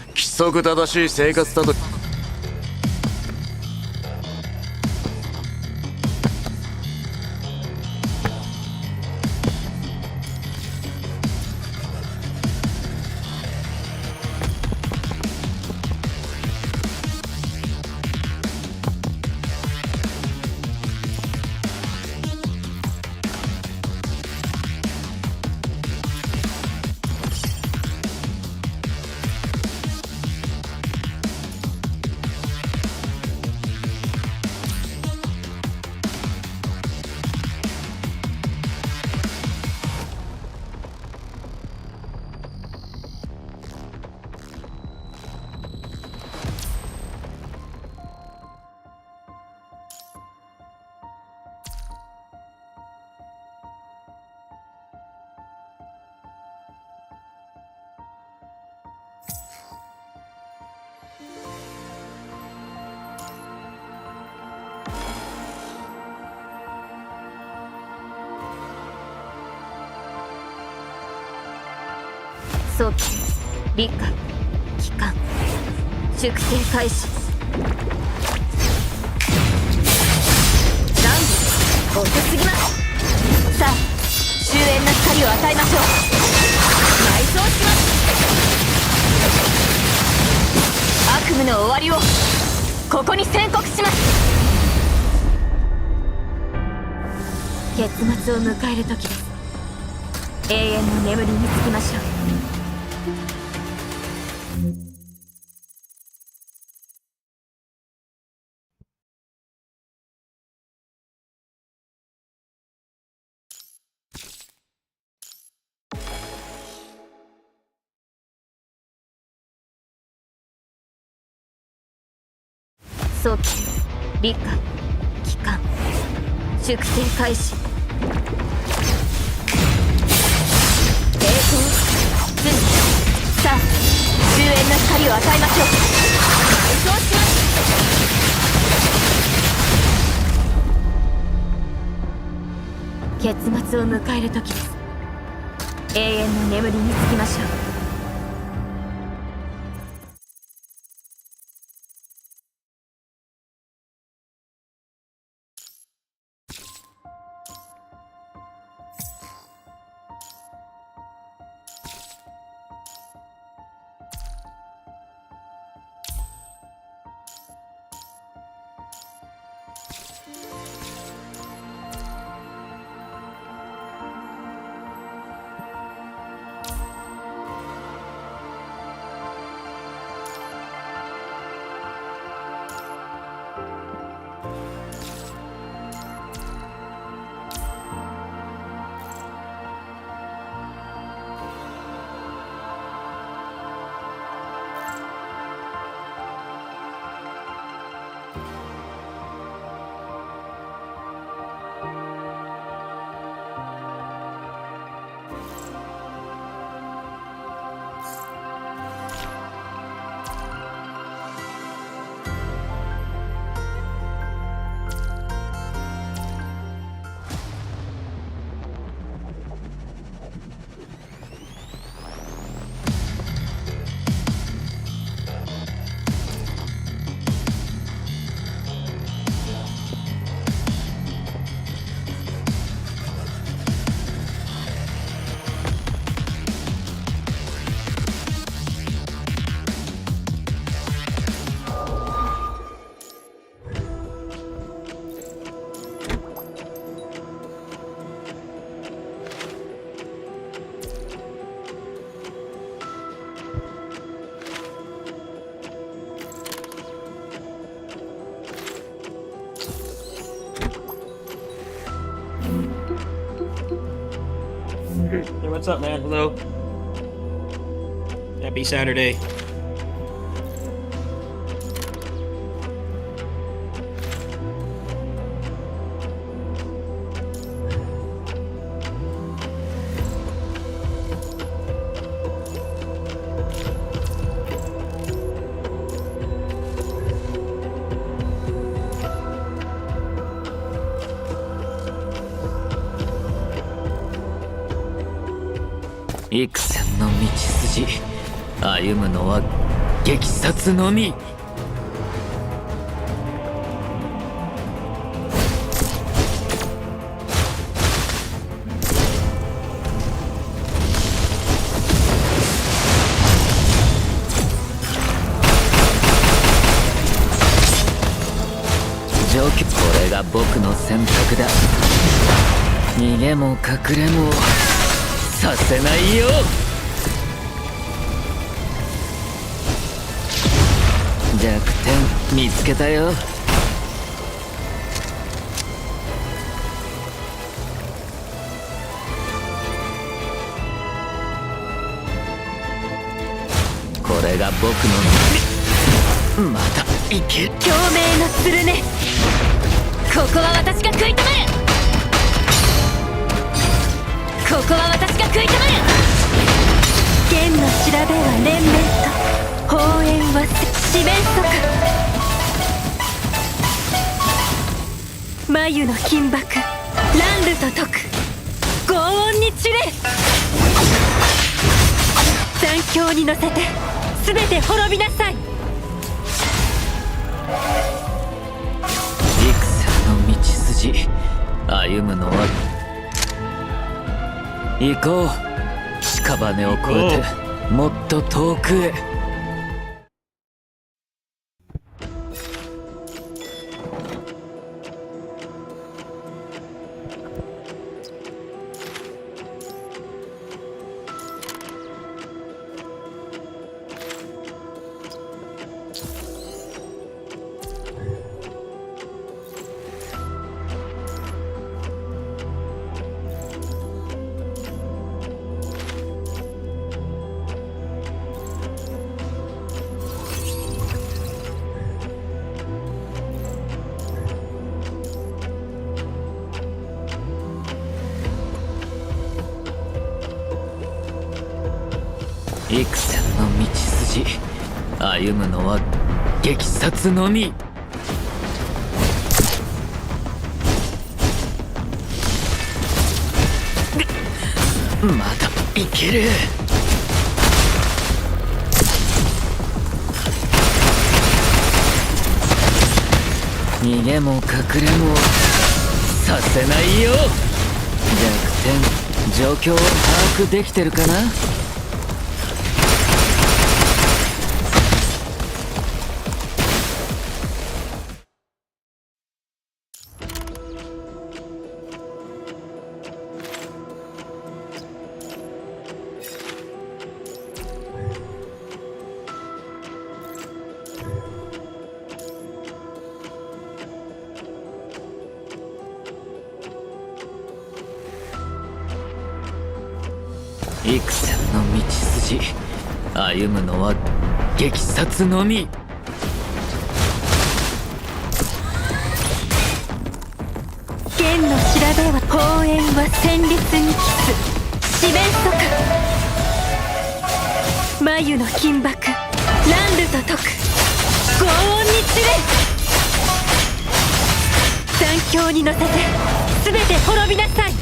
規則正しい生活だと。早期理解帰還粛清開始。なんで遅すぎます。さあ終焉の光を与えましょう。埋葬します。悪夢の終わりをここに宣告します。結末を迎える時です。永遠の眠りにつきましょう。早期理解帰還粛清開始。さあ終焉の光を与えましょう。埋葬します。結末を迎える時です。永遠の眠りにつきましょう。Hey, what's up, man? Hello. Happy Saturday.幾千の道筋歩むのは激殺のみ。状況、これが僕の選択だ。逃げも隠れもさせないよ。弱点見つけたよ。これが僕のまたいける。共鳴のスルネ、ここは私が食い止める。ここは私が食い止める。剣の調べは連綿と、砲煙は四面速。眉の金箔、乱ルと解く。轟音に散れ。残響に乗せて全て滅びなさい。戦の道筋歩むのは行こう。屍を越えてもっと遠くへ。幾千の道筋歩むのは激殺のみ。まだいける。逃げも隠れもさせないよ。弱点状況を把握できてるかな。幾千の道筋歩むのは激殺のみ。剣の調べは砲煙は戦慄にキス。四面速。眉の金箔、乱ルと解く。轟音に散れ。残響に乗せて全て滅びなさい。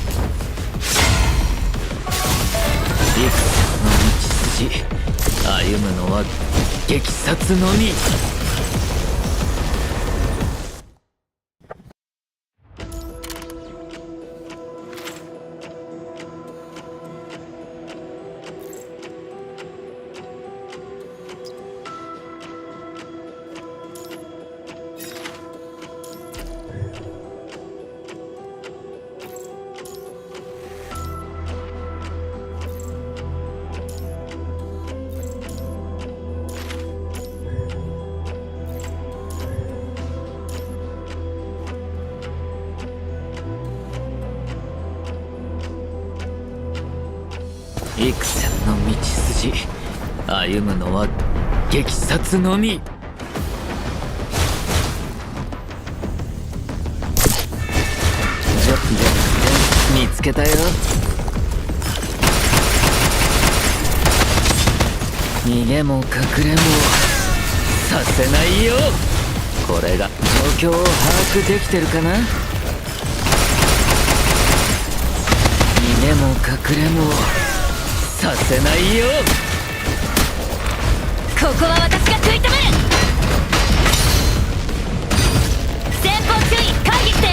幾千の道筋歩むのは激殺のみ。幾千の道筋、歩むのは激殺のみ。見つけたよ。逃げも隠れもさせないよ。これが状況を把握できてるかな。逃げも隠れもさせないよ。ここは私が食い止める。前方注意、回避して。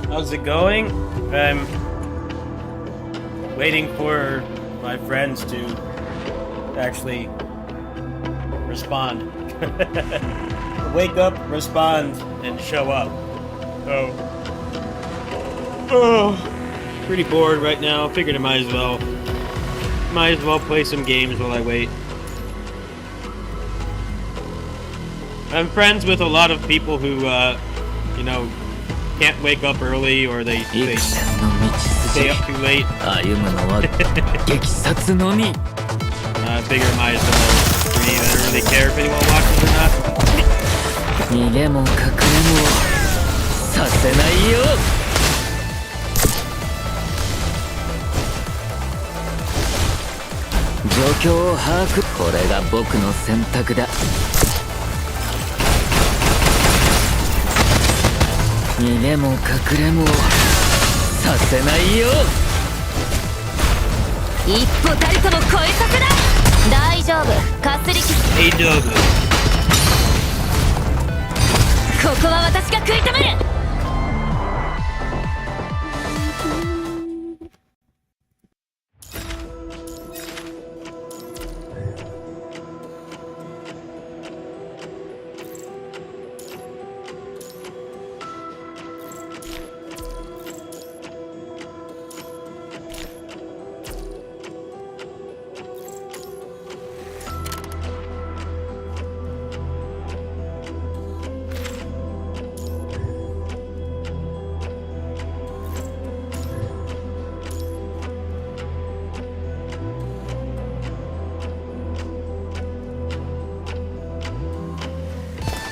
How's it going? I'm waiting for my friends to actually respond. Wake up, respond, and show up. Pretty bored right now. Figured I might as well play some games while I wait. I'm friends with a lot of people who, can't wake up early or they stay up too late. 歩むのは激殺のみ。Figure might as well stream. I don't really care if anyone watches or not. 逃げも隠れもさせないよ。状況を把握。これが僕の選択だ。逃げも隠れもさせないよ。一歩たりとも超えさせない。大丈夫、かすり傷。Hey, Doug. ここは私が食い止める。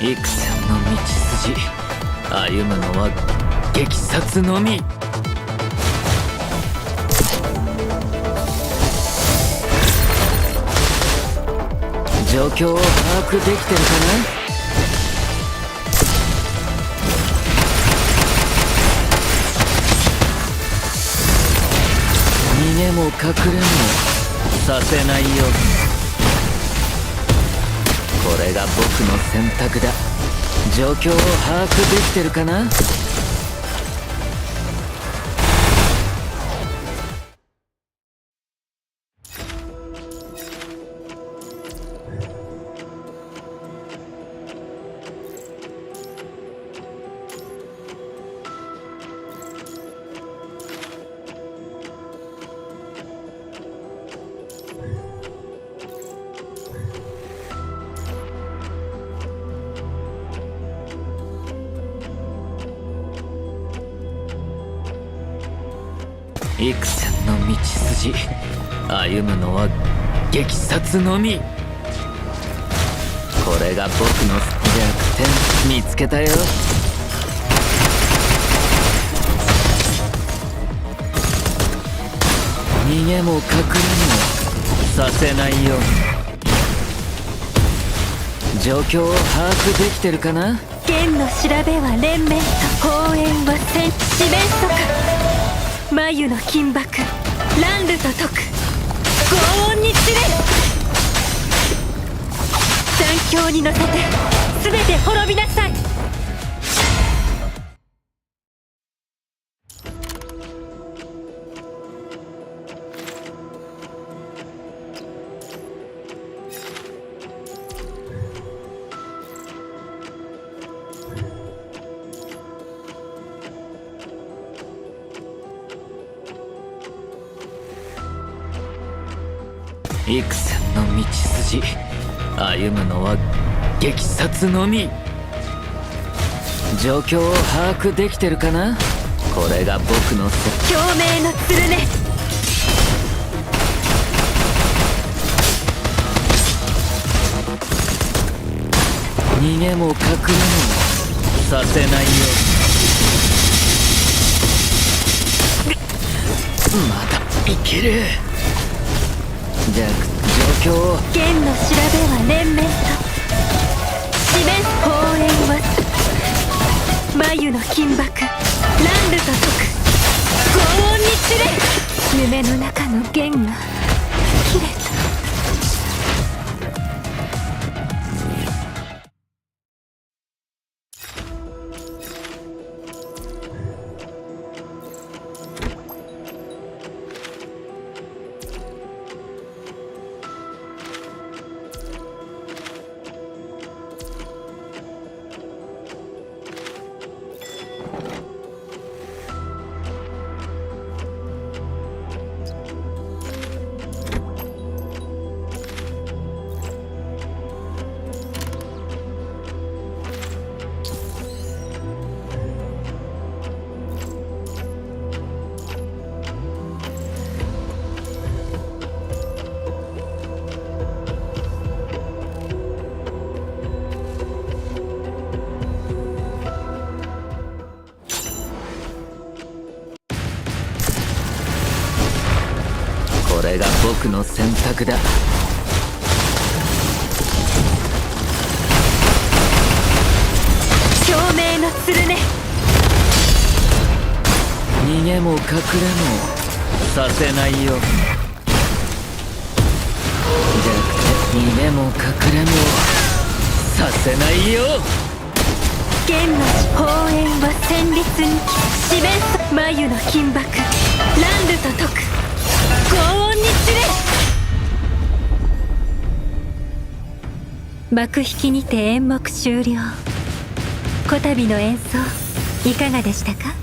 幾千の道筋、歩むのは激殺のみ。状況を把握できてるかな。逃げも隠れもさせないよ。これが僕の選択だ。状況を把握できてるかな。幾千の道筋、歩むのは激殺のみ。これが僕の弱点。見つけたよ。逃げも隠れもさせないよ。状況を把握できてるかな。剣の調べは連綿と砲炎は戦四面速眉の金箔乱ルと解く轟音に散れる残響に乗せて全て滅びなさい。戦の道筋歩むのは激殺のみ。状況を把握できてるかな。これが僕の共鳴の鶴ね。逃げも隠れもさせないよ。まだいける。じゃあ状況を。剣の調べは連綿と四面砲炎は眉の金箔乱ルと解く轟音に散れ夢の中の弦が切れた。これが僕の選択だ。共鳴の鶴ね。逃げも隠れもさせないよ。じゃなくて逃げも隠れもさせないよ。剣の砲炎は戦慄に四面速眉の金箔乱ルと解く轟音に散れ。幕引きにて演目終了。こたびの演奏いかがでしたか。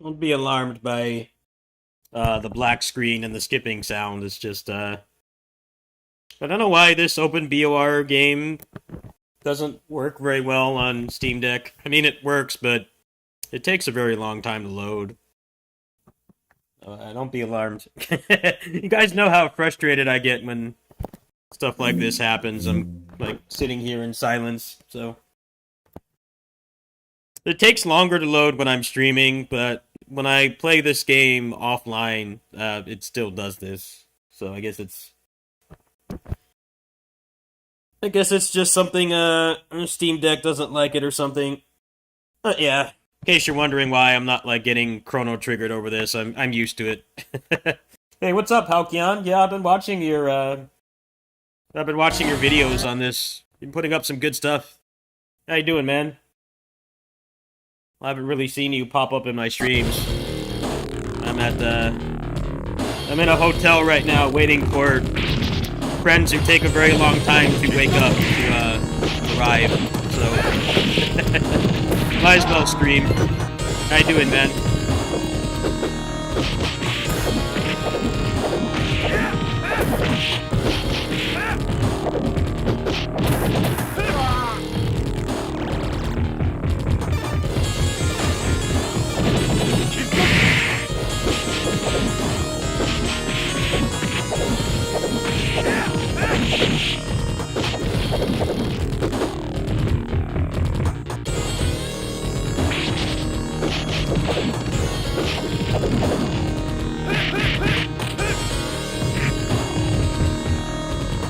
Don't be alarmed by the black screen and the skipping sound. It's just I don't know why this open BOR game doesn't work very well on Steam Deck. I mean, it works, but it takes a very long time to load. Don't be alarmed. You guys know how frustrated I get when stuff like this happens. I'm like sitting here in silence, so it takes longer to load when I'm streaming, but when I play this game offline, it still does this. So I guess it's just something Steam Deck doesn't like it or something. But yeah, in case you're wondering why I'm not like getting Chrono Triggered over this, I'm used to it. Hey, what's up, Halcyon? Yeah, I've been watching your videos on this. You've been putting up some good stuff. How you doing, man? I haven't really seen you pop up in my streams. I'm in a hotel right now waiting for friends who take a very long time to wake up to arrive. So might as well stream. How you doing, man?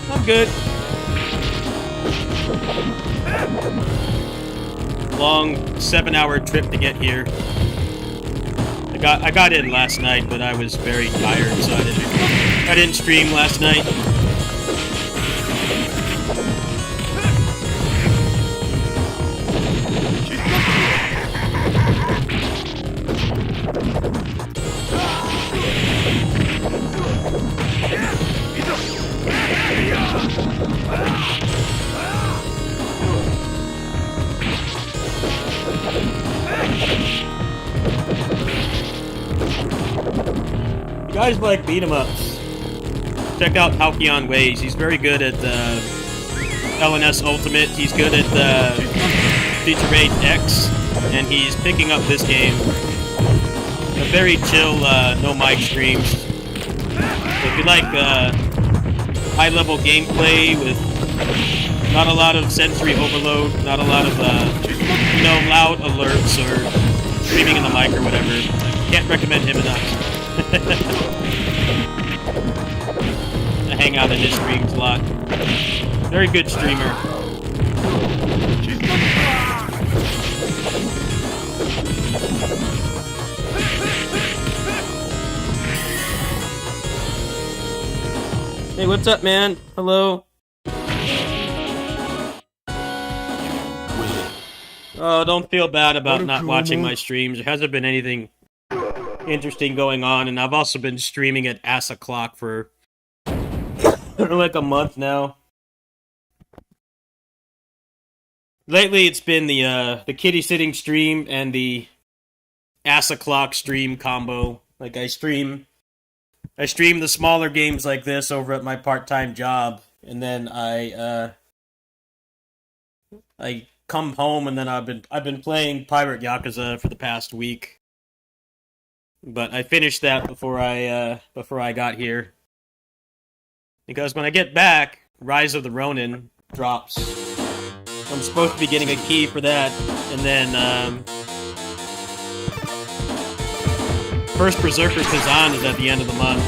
I'm good. Long 7-hour trip to get here. I got in last night, but I was very tired, so I didn't stream last night. You guys like beat 'em ups? Check out Halcyon Ways. He's very good at LNS Ultimate. He's good at Feature Raid X, and he's picking up this game. A very chill, no mic streams. So if you like high-level gameplay with not a lot of sensory overload, not a lot of loud alerts or screaming in the mic or whatever, can't recommend him enough. I hang out in his streams a lot. Very good streamer. Hey, what's up, man? Hello. Oh, don't feel bad about not watching my streams. There hasn't been anything interesting going on, and I've also been streaming at ass o'clock for like a month now. Lately, it's been the kitty sitting stream and the ass o'clock stream combo. Like I stream the smaller games like this over at my part-time job, and then I come home, and then I've been playing Pirate Yakuza for the past week. But I finished that before I got here. Because when I get back, Rise of the Ronin drops. I'm supposed to be getting a key for that, and then first Berserker Kazan is at the end of the month.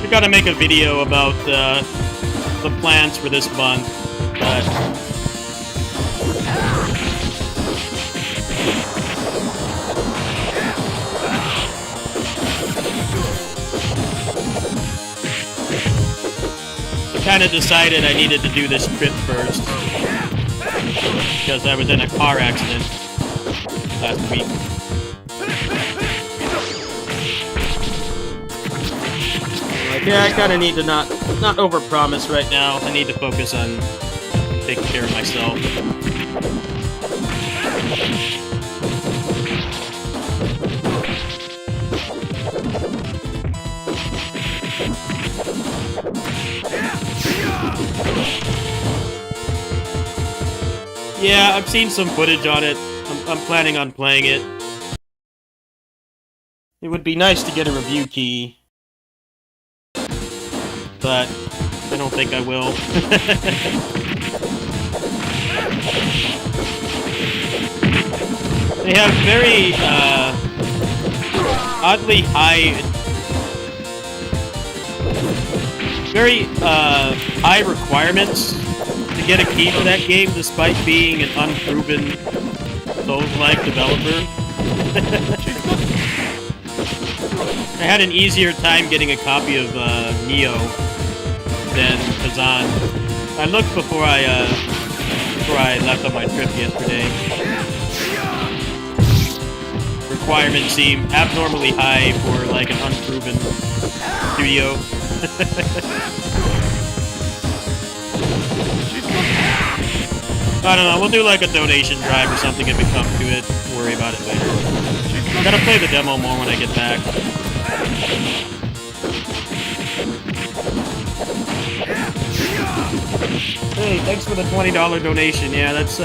I gotta make a video about the plans for this month, but kind of decided I needed to do this trip first because I was in a car accident last week. Like, yeah, I kind of need to not overpromise right now. I need to focus on taking care of myself. Yeah, I've seen some footage on it. I'm planning on playing it. It would be nice to get a review key, but I don't think I will. They have very oddly high requirements to get a key for that game, despite being an unproven Souls-like developer. I had an easier time getting a copy of Neo than Kazan. I looked before I left on my trip yesterday. Requirements seem abnormally high for like an unproven studio. I don't know, we'll do like a donation drive or something if it comes to it. Worry about it later. Gotta play the demo more when I get back. Hey, thanks for the $20 donation. Yeah, that's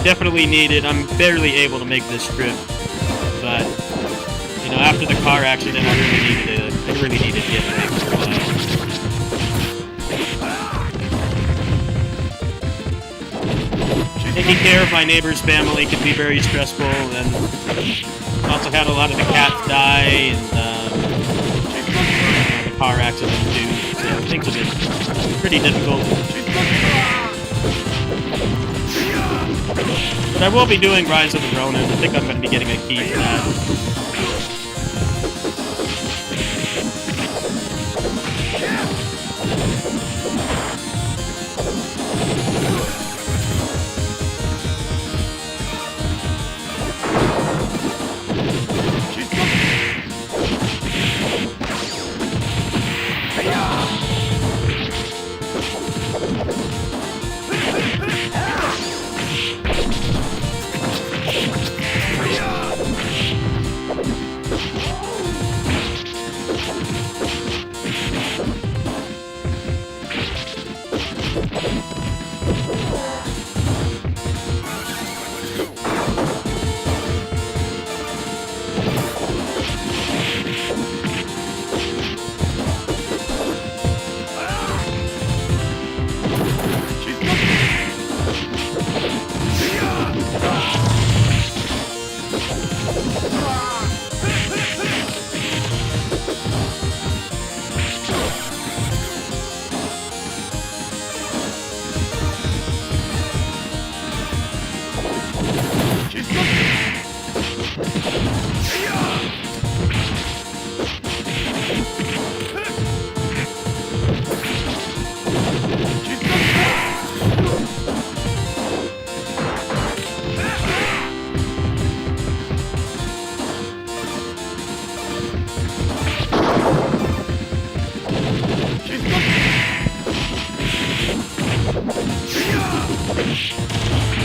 definitely needed. I'm barely able to make this trip, but you know, after the car accident, I really needed to get fixed for a while. Taking care of my neighbor's family can be very stressful, and also had a lot of the cats die, and the car accident too, so things have been pretty difficult. But I will be doing Rise of the Ronin. I think I'm going to be getting a key for that.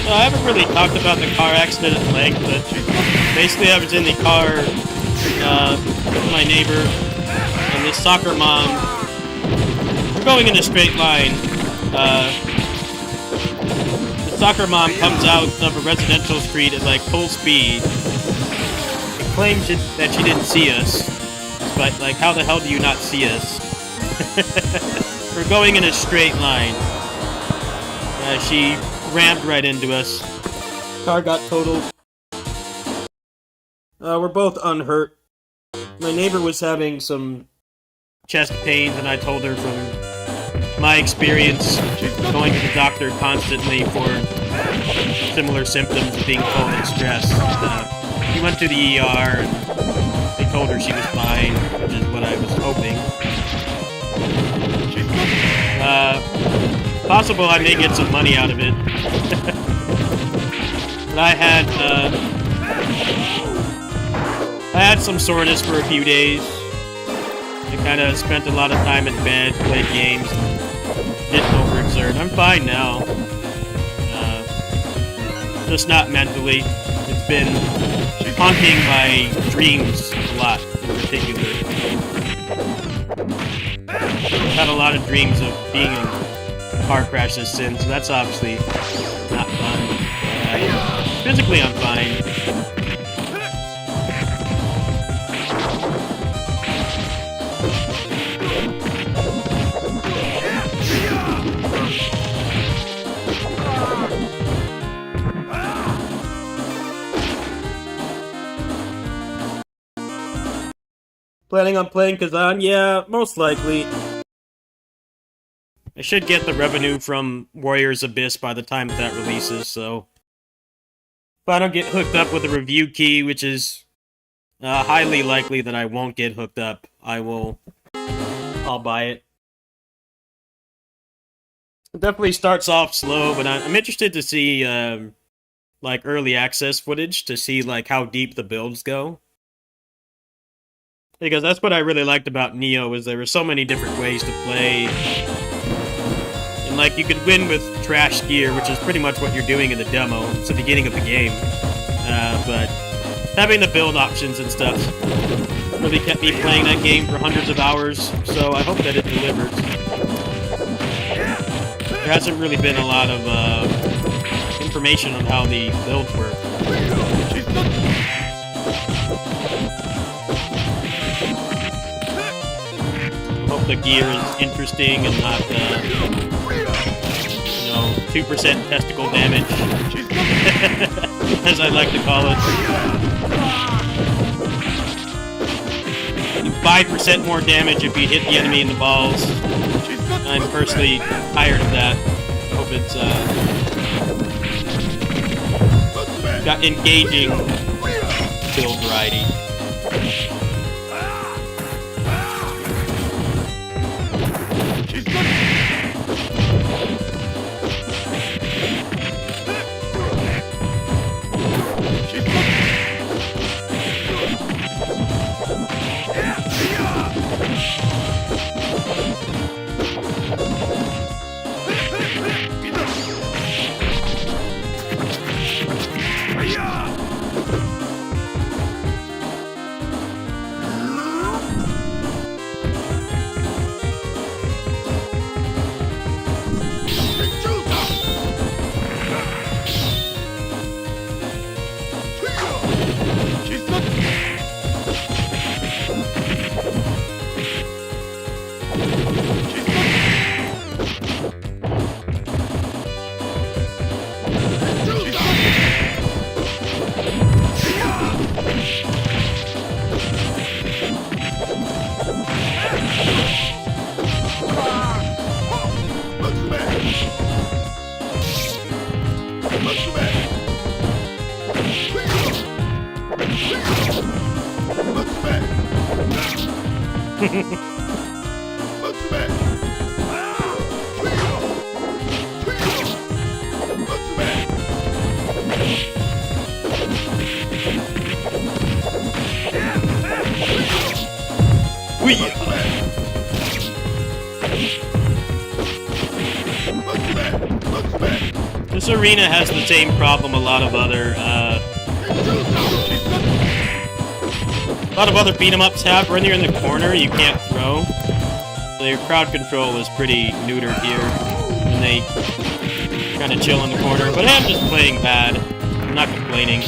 So I haven't really talked about the car accident at length, but basically I was in the car with my neighbor and this soccer mom. We're going in a straight line. The soccer mom comes out of a residential street at like full speed and claims that she didn't see us. But like, how the hell do you not see us? We're going in a straight line. She rammed right into us. Car got totaled. We're both unhurt. My neighbor was having some chest pains, and I told her from my experience going to the doctor constantly for similar symptoms of being cold and stressed. She went to the ER, and they told her she was fine, which is what I was hoping. Possible I may get some money out of it. But I had some soreness for a few days. I kind of spent a lot of time in bed, played games, didn't overexert. I'm fine now. Just not mentally. It's been haunting my dreams a lot, in particular. I've had a lot of dreams of being in car crashes since, so that's obviously not fun. Physically, I'm fine. Planning on playing Kazan? Yeah, most likely. I should get the revenue from Warriors Abyss by the time that releases, so... If I don't get hooked up with a review key, which is highly likely that I won't get hooked up, I'll buy it. It definitely starts off slow, but I'm interested to see, like, early access footage to see, like, how deep the builds go. Because that's what I really liked about Neo, is there were so many different ways to play. And like, you could win with trash gear, which is pretty much what you're doing in the demo. It's the beginning of the game. But having the build options and stuff really kept me playing that game for hundreds of hours, so I hope that it delivers. There hasn't really been a lot of information on how the builds work. Hope the gear is interesting and not, 2% testicle damage, as I like to call it. 5% more damage if you hit the enemy in the balls. I'm personally tired of that. I hope it's, got engaging build variety. This arena has the same problem a lot of other beat-em-ups have. When you're in the corner, you can't throw. So your crowd control is pretty neutered here, and they kind of chill in the corner. But I'm just playing bad. I'm not complaining.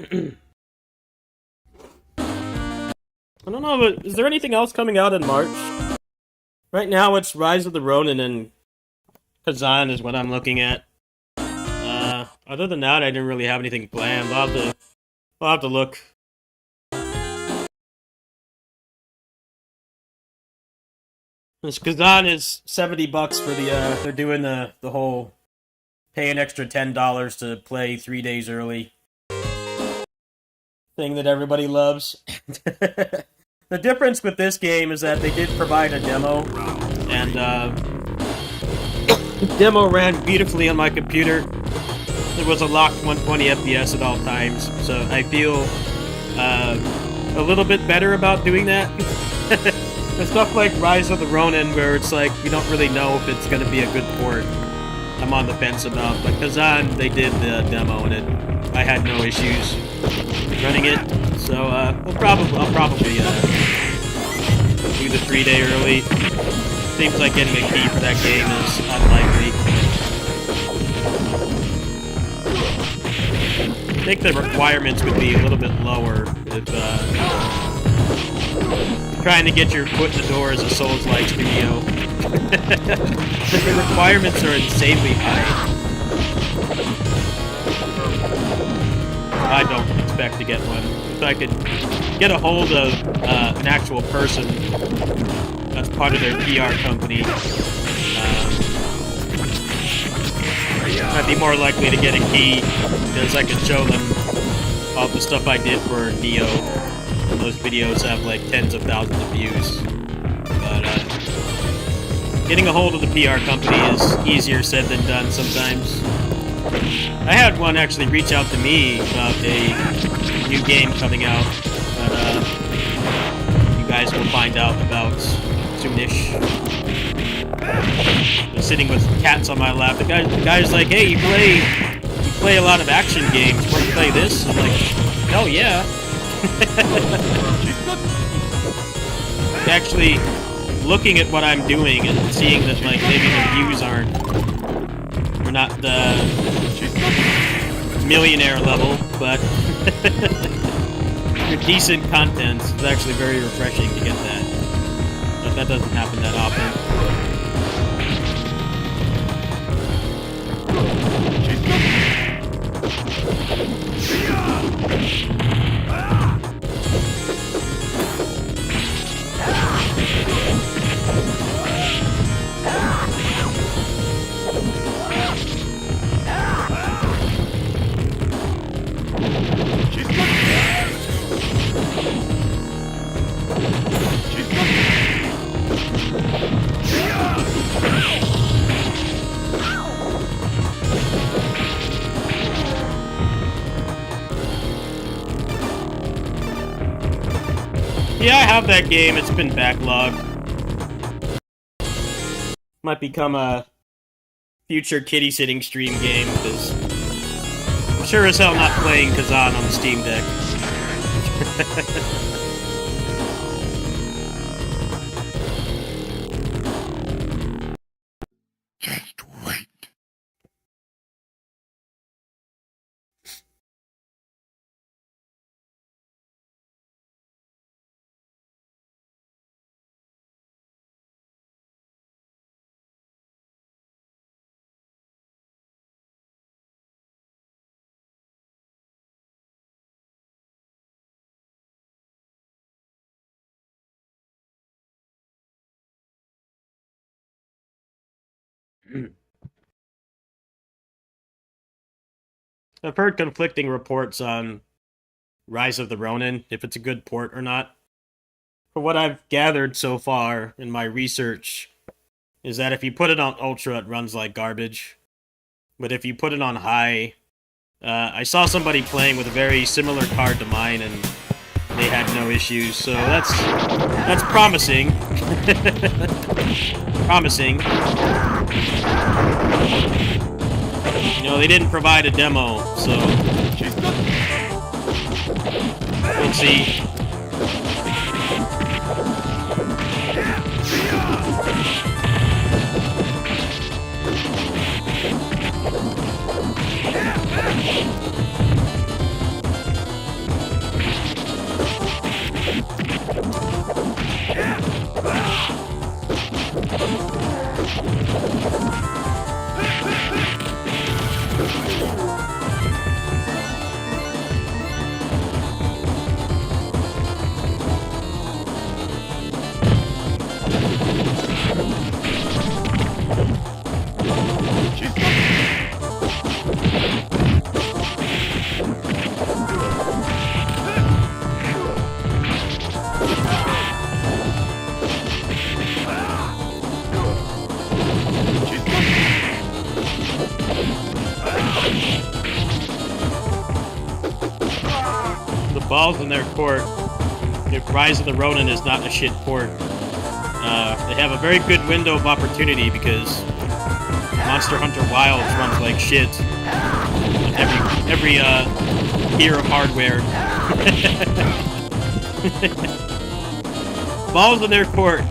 I don't know, but is there anything else coming out in March? Right now, it's Rise of the Ronin and Kazan is what I'm looking at. Other than that, I didn't really have anything planned. I'll have to look. This Kazan is $70 for the, they're doing the whole pay an extra $10 to play 3 days early thing that everybody loves. The difference with this game is that they did provide a demo, and the demo ran beautifully on my computer. It was a locked 120 FPS at all times, so I feel a little bit better about doing that. The stuff like Rise of the Ronin, where it's like, you don't really know if it's going to be a good port, I'm on the fence about. But Kazan, they did the demo, and I had no issues running it. So I'll probably do the 3-day early. Seems like getting a key for that game is unlikely. I think the requirements would be a little bit lower if trying to get your foot in the door as a Souls-like studio. The requirements are insanely high. I don't expect to get one. If I could get a hold of an actual person that's part of their PR company, I'd be more likely to get a key because I could show them all the stuff I did for Neo. And those videos have like tens of thousands of views. But getting a hold of the PR company is easier said than done sometimes. I had one actually reach out to me about a new game coming out that you guys will find out about soonish. I'm sitting with cats on my lap. The guy's like, "Hey, you play a lot of action games. Want to play this?" I'm like, "Hell yeah!" Actually, looking at what I'm doing and seeing that like maybe the views are not the millionaire level, but decent content is actually very refreshing to get that. But that doesn't happen that often. Yeah, I have that game. It's been backlogged. Might become a future kitty sitting stream game, because I'm sure as hell not playing Kazan on the Steam Deck. Just wait. I've heard conflicting reports on Rise of the Ronin, if it's a good port or not. From what I've gathered so far in my research, is that if you put it on Ultra, it runs like garbage. But if you put it on High, I saw somebody playing with a very similar card to mine, and they had no issues, so that's promising. Promising. You know, they didn't provide a demo, so we'll see. Balls in their court. If Rise of the Ronin is not a shit port, they have a very good window of opportunity because Monster Hunter Wilds runs like shit on every tier of hardware. Balls in their court.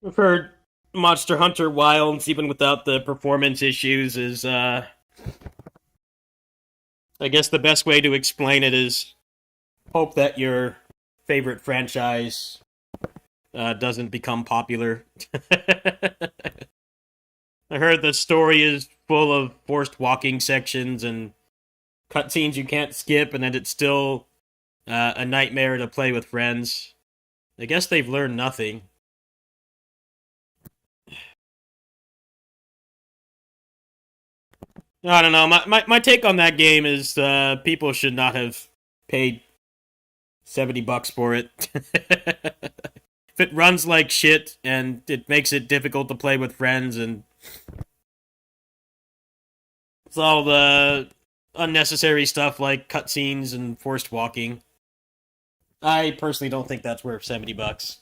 I've heard Monster Hunter Wilds, even without the performance issues, is, I guess the best way to explain it is hope that your favorite franchise doesn't become popular. I heard the story is full of forced walking sections and cutscenes you can't skip, and that it's still a nightmare to play with friends. I guess they've learned nothing. I don't know. My take on that game is people should not have paid $70 for it. If it runs like shit and it makes it difficult to play with friends and it's all the unnecessary stuff like cutscenes and forced walking, I personally don't think that's worth $70.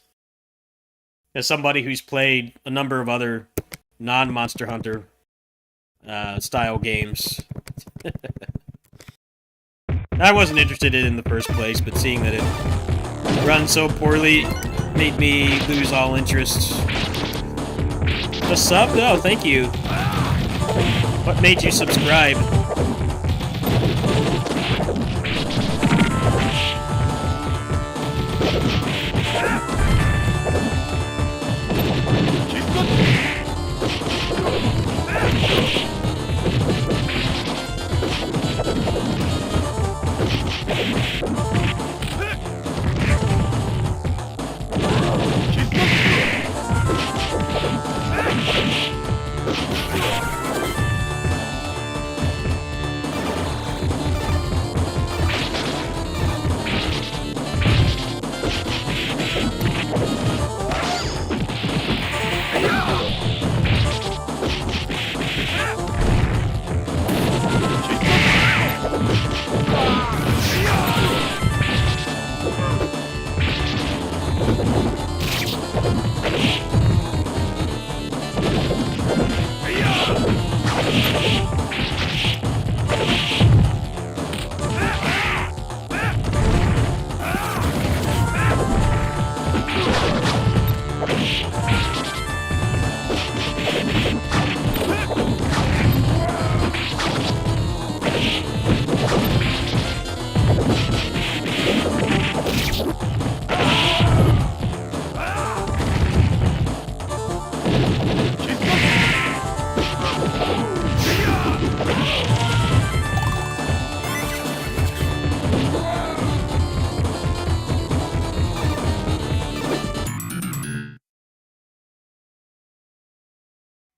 As somebody who's played a number of other non-Monster Hunter style games, I wasn't interested in it in the first place, but seeing that it runs so poorly made me lose all interest. A sub? Oh, thank you. What made you subscribe?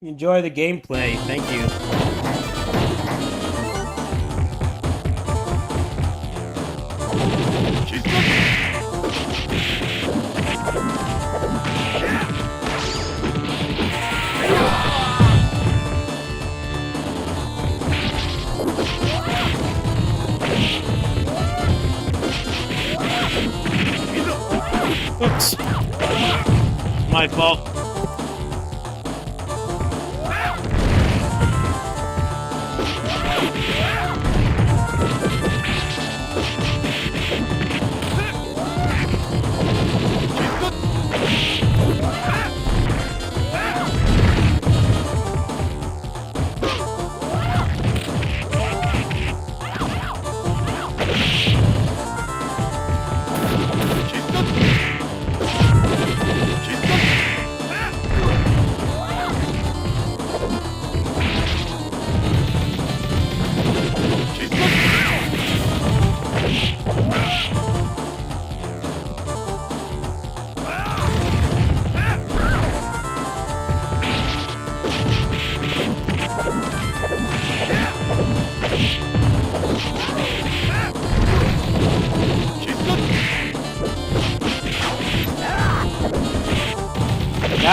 Enjoy the gameplay. Thank you. Oops. My fault.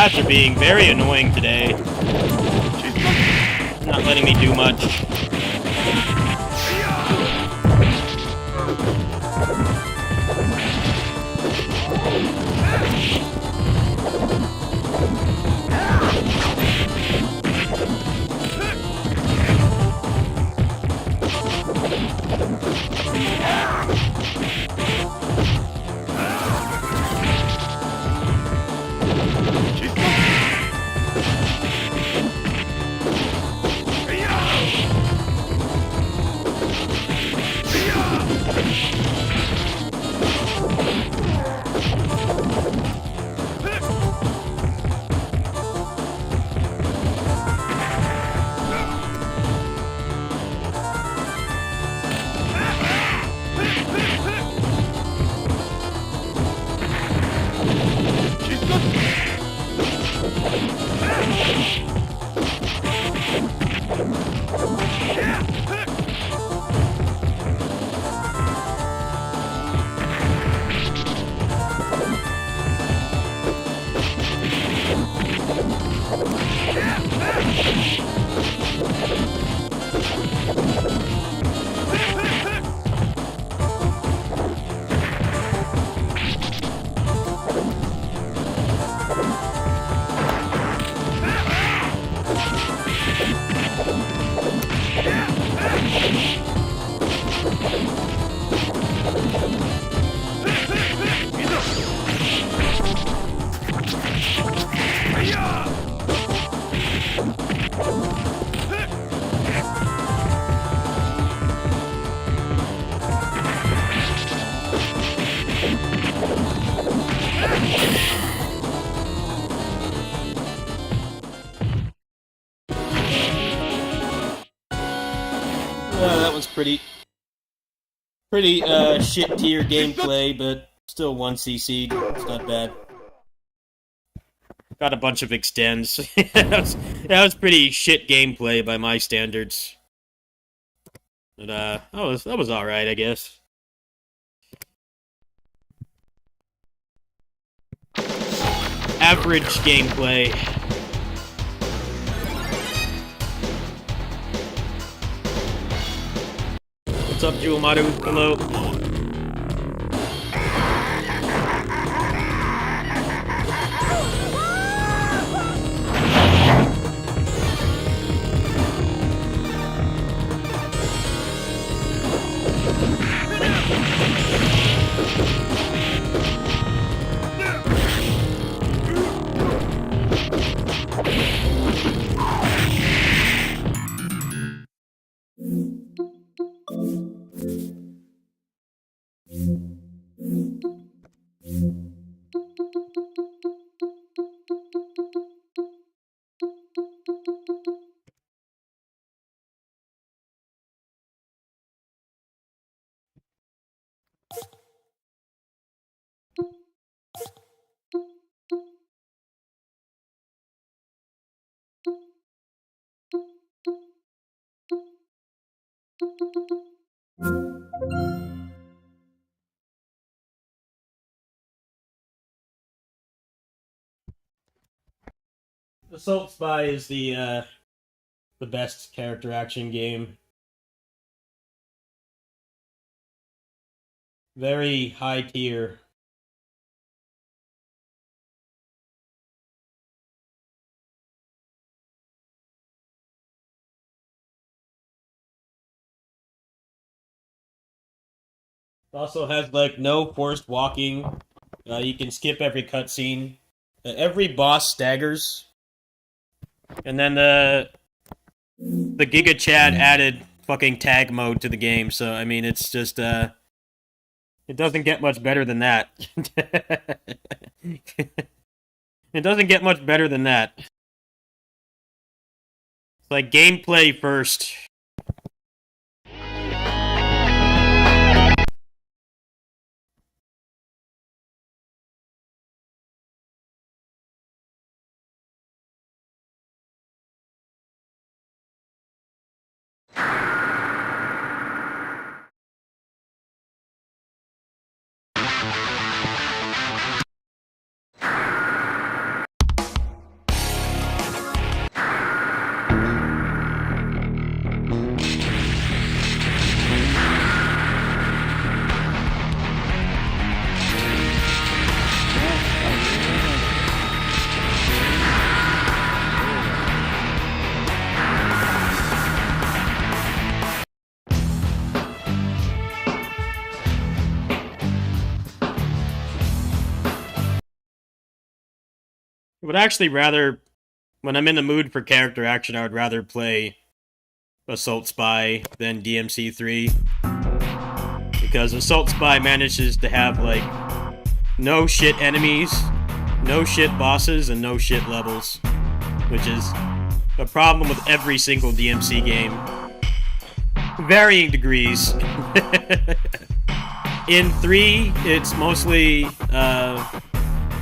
bats are being very annoying today. Not letting me do much. That was pretty shit tier gameplay, but still 1 CC. It's not bad. Got a bunch of extends. that was pretty shit gameplay by my standards. But that was all right, I guess. Average gameplay. What's up, Juamaru? Hello. Assault Spy is the best character action game. Very high tier. It also has like no forced walking. You can skip every cutscene. Every boss staggers. And then the Giga Chad added fucking tag mode to the game, so I mean it's just it doesn't get much better than that. It doesn't get much better than that. It's like gameplay first. I would actually rather, when I'm in the mood for character action, I would rather play Assault Spy than DMC3. Because Assault Spy manages to have, like, no shit enemies, no shit bosses, and no shit levels. Which is a problem with every single DMC game. Varying degrees. In 3, it's mostly,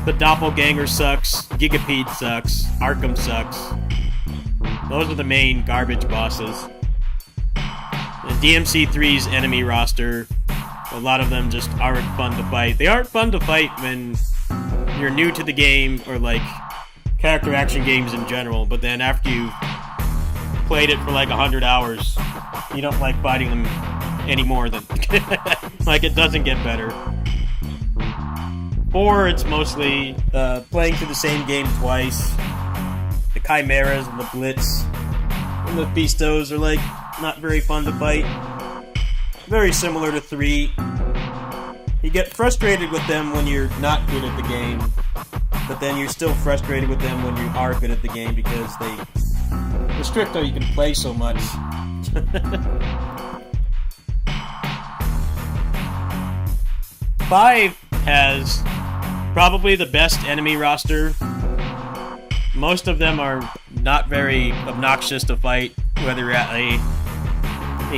the Doppelganger sucks, Gigapede sucks, Arkham sucks. Those are the main garbage bosses. And DMC3's enemy roster, a lot of them just aren't fun to fight. They aren't fun to fight when you're new to the game, or like character action games in general, but then after you've played it for like 100 hours, you don't like fighting them anymore. Than like, it doesn't get better. 4, it's mostly playing through the same game twice. The Chimeras and the Blitz and the Fistos are like not very fun to fight. Very similar to 3. You get frustrated with them when you're not good at the game, but then you're still frustrated with them when you are good at the game because they restrict how you can play so much. 5 has probably the best enemy roster. Most of them are not very obnoxious to fight, whether you're at a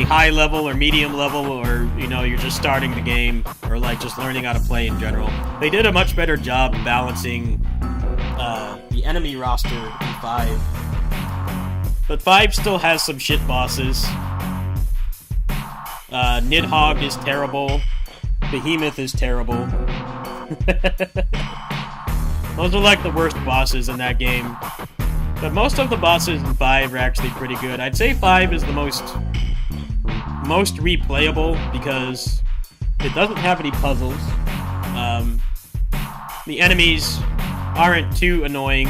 high level or medium level, or, you know, you're just starting the game, or like just learning how to play in general. They did a much better job balancing the enemy roster in 5. But 5 still has some shit bosses. Nidhogg is terrible. Behemoth is terrible. Those are like the worst bosses in that game. But most of the bosses in 5 are actually pretty good. I'd say 5 is the most replayable because it doesn't have any puzzles. The enemies aren't too annoying.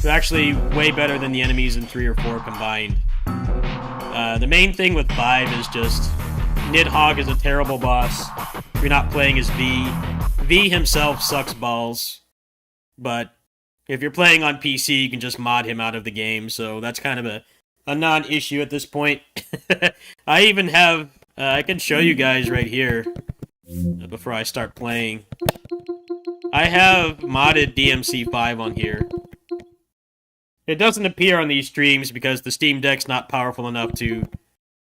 They're actually way better than the enemies in 3 or 4 combined. The main thing with 5 is just Nidhogg is a terrible boss. You're not playing as V. V himself sucks balls. But if you're playing on PC, you can just mod him out of the game, so that's kind of a non-issue at this point. I even have... I can show you guys right here before I start playing. I have modded DMC5 on here. It doesn't appear on these streams because the Steam Deck's not powerful enough to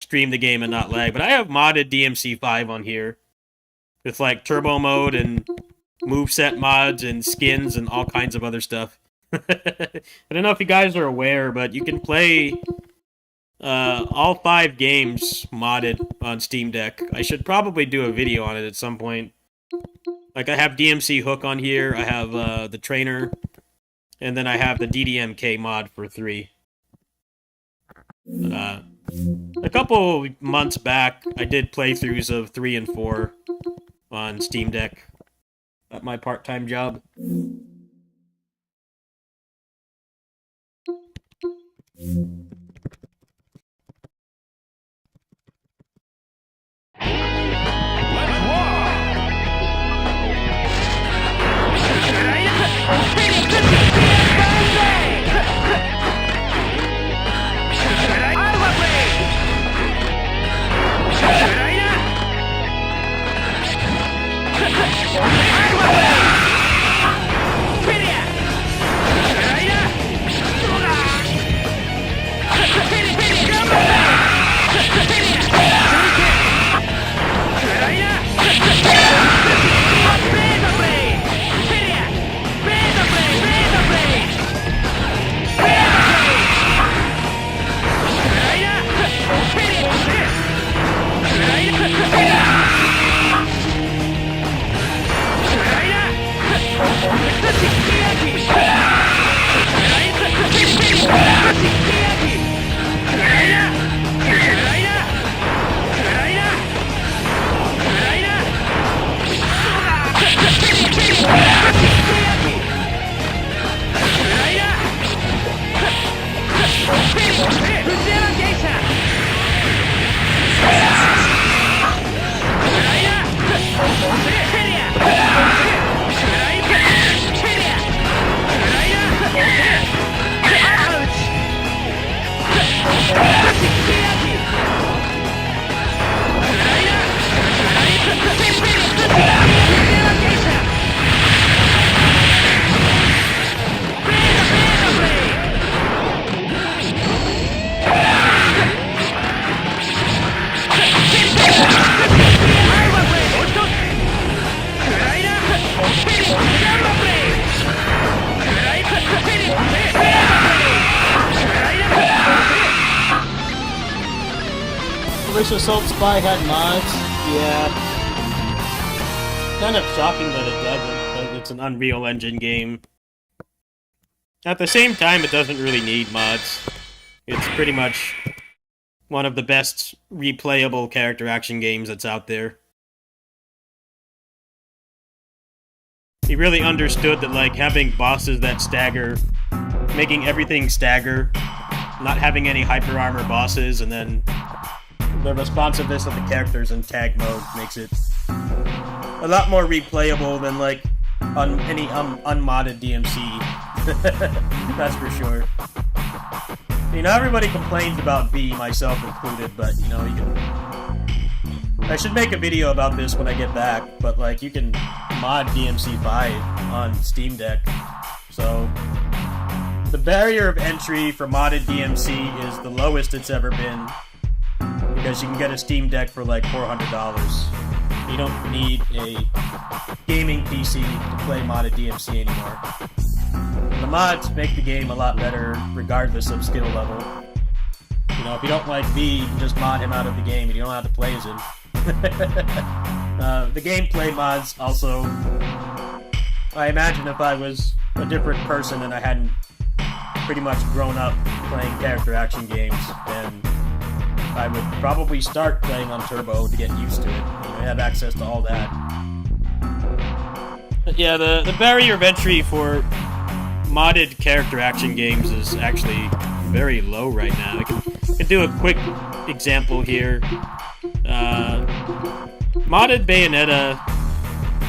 stream the game and not lag, but I have modded DMC5 on here with like turbo mode and moveset mods and skins and all kinds of other stuff. I don't know if you guys are aware, but you can play all 5 games modded on Steam Deck. I should probably do a video on it at some point. Like, I have DMC Hook on here, I have the Trainer, and then I have the DDMK mod for 3. A couple months back, I did playthroughs of 3 and 4 on Steam Deck at my part-time job. Universal Assault Spy had mods. Yeah. Kind of shocking that it doesn't, because it's an Unreal Engine game. At the same time, it doesn't really need mods. It's pretty much one of the best replayable character action games that's out there. He really understood that, like, having bosses that stagger, making everything stagger, not having any hyper armor bosses, and then the responsiveness of the characters in tag mode makes it a lot more replayable than, like, any unmodded DMC. That's for sure. You know, everybody complains about V, myself included, but, you know, you can... I should make a video about this when I get back, but, like, you can mod DMC 5 on Steam Deck, so... The barrier of entry for modded DMC is the lowest it's ever been, because you can get a Steam Deck for, like, $400. You don't need a gaming PC to play modded DMC anymore. The mods make the game a lot better, regardless of skill level. You know, if you don't like V, you can just mod him out of the game, and you don't have to play as him. The gameplay mods also... I imagine if I was a different person and I hadn't pretty much grown up playing character action games, then I would probably start playing on Turbo to get used to it. You know, have access to all that. But yeah, the barrier of entry for modded character action games is actually very low right now. I can do a quick example here. Modded Bayonetta,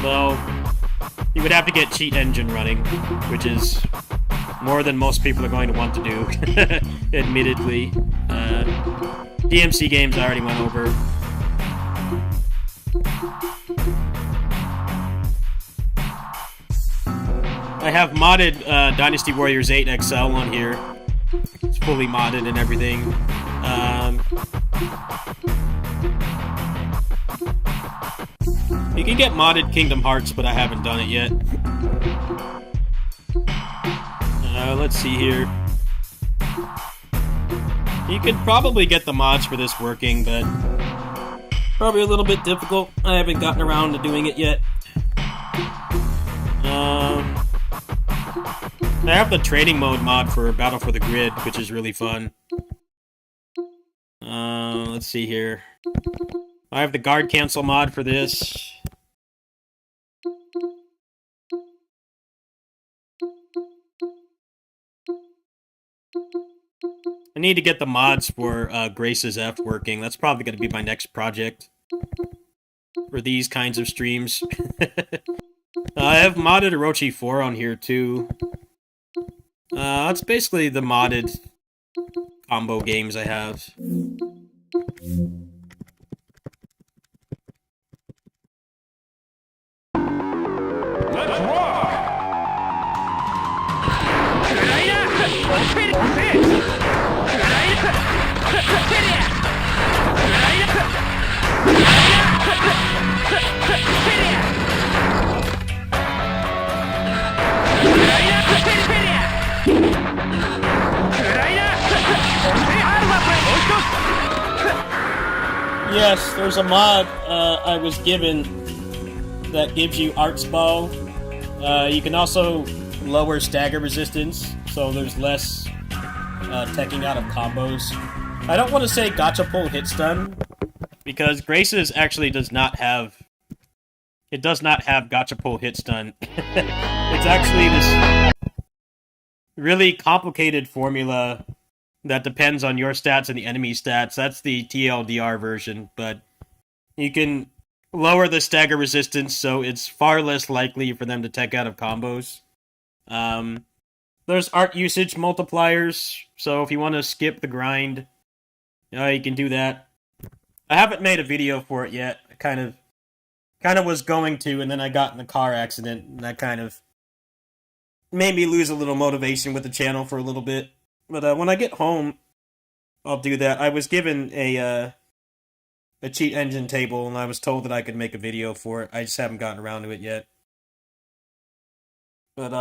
well, you would have to get Cheat Engine running, which is more than most people are going to want to do, admittedly. DMC games I already went over. I have modded Dynasty Warriors 8 XL on here. It's fully modded and everything. You can get modded Kingdom Hearts, but I haven't done it yet. Let's see here. You could probably get the mods for this working, but probably a little bit difficult. I haven't gotten around to doing it yet. I have the training mode mod for Battle for the Grid, which is really fun. Let's see here. I have the guard cancel mod for this. I need to get the mods for Grace's F working. That's probably going to be my next project for these kinds of streams. I have modded Orochi 4 on here too. That's basically the modded combo games I have. Let's rock! Yes, there's a mod I was given that gives you Arts Bow. You can also lower stagger resistance, so there's less teching out of combos. I don't want to say Gacha Pull Hit Stun, because Grace's actually does not have... It does not have Gacha Pull Hit Stun. It's actually this really complicated formula that depends on your stats and the enemy stats. That's the TLDR version, but you can lower the stagger resistance, so it's far less likely for them to tech out of combos. There's art usage multipliers, so if you want to skip the grind, you can do that. I haven't made a video for it yet. I kind of was going to, and then I got in a car accident, and that kind of made me lose a little motivation with the channel for a little bit. But when I get home, I'll do that. I was given a cheat engine table, and I was told that I could make a video for it. I just haven't gotten around to it yet. But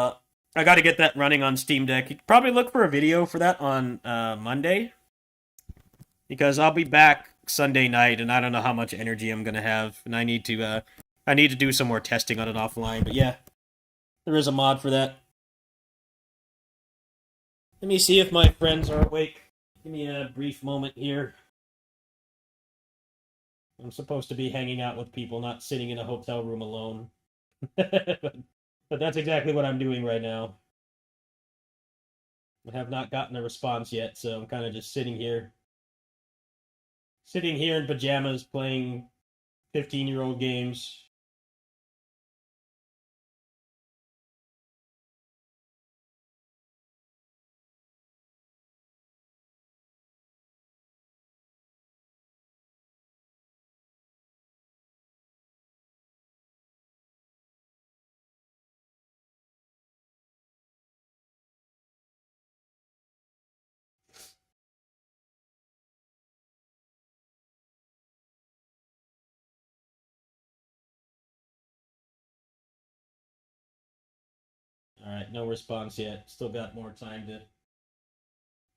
I got to get that running on Steam Deck. You could probably look for a video for that on Monday, because I'll be back Sunday night, and I don't know how much energy I'm gonna have, and I need to do some more testing on it offline. But yeah, there is a mod for that. Let me see if my friends are awake. Give me a brief moment here. I'm supposed to be hanging out with people, not sitting in a hotel room alone. But that's exactly what I'm doing right now. I have not gotten a response yet, so I'm kind of just sitting here. Sitting here in pajamas playing 15-year-old games. Alright, no response yet. Still got more time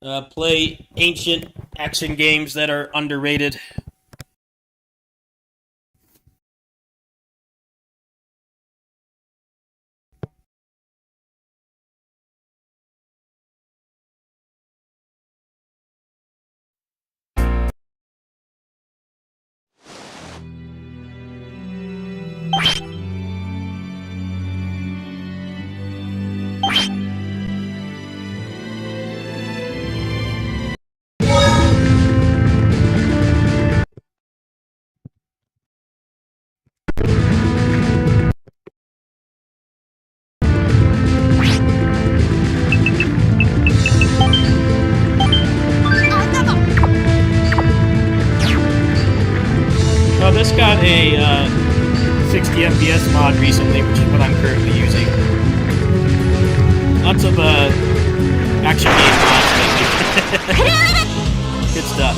to play ancient action games that are underrated. This got a 60 FPS mod recently, which is what I'm currently using. Lots of action game mods lately. Good stuff.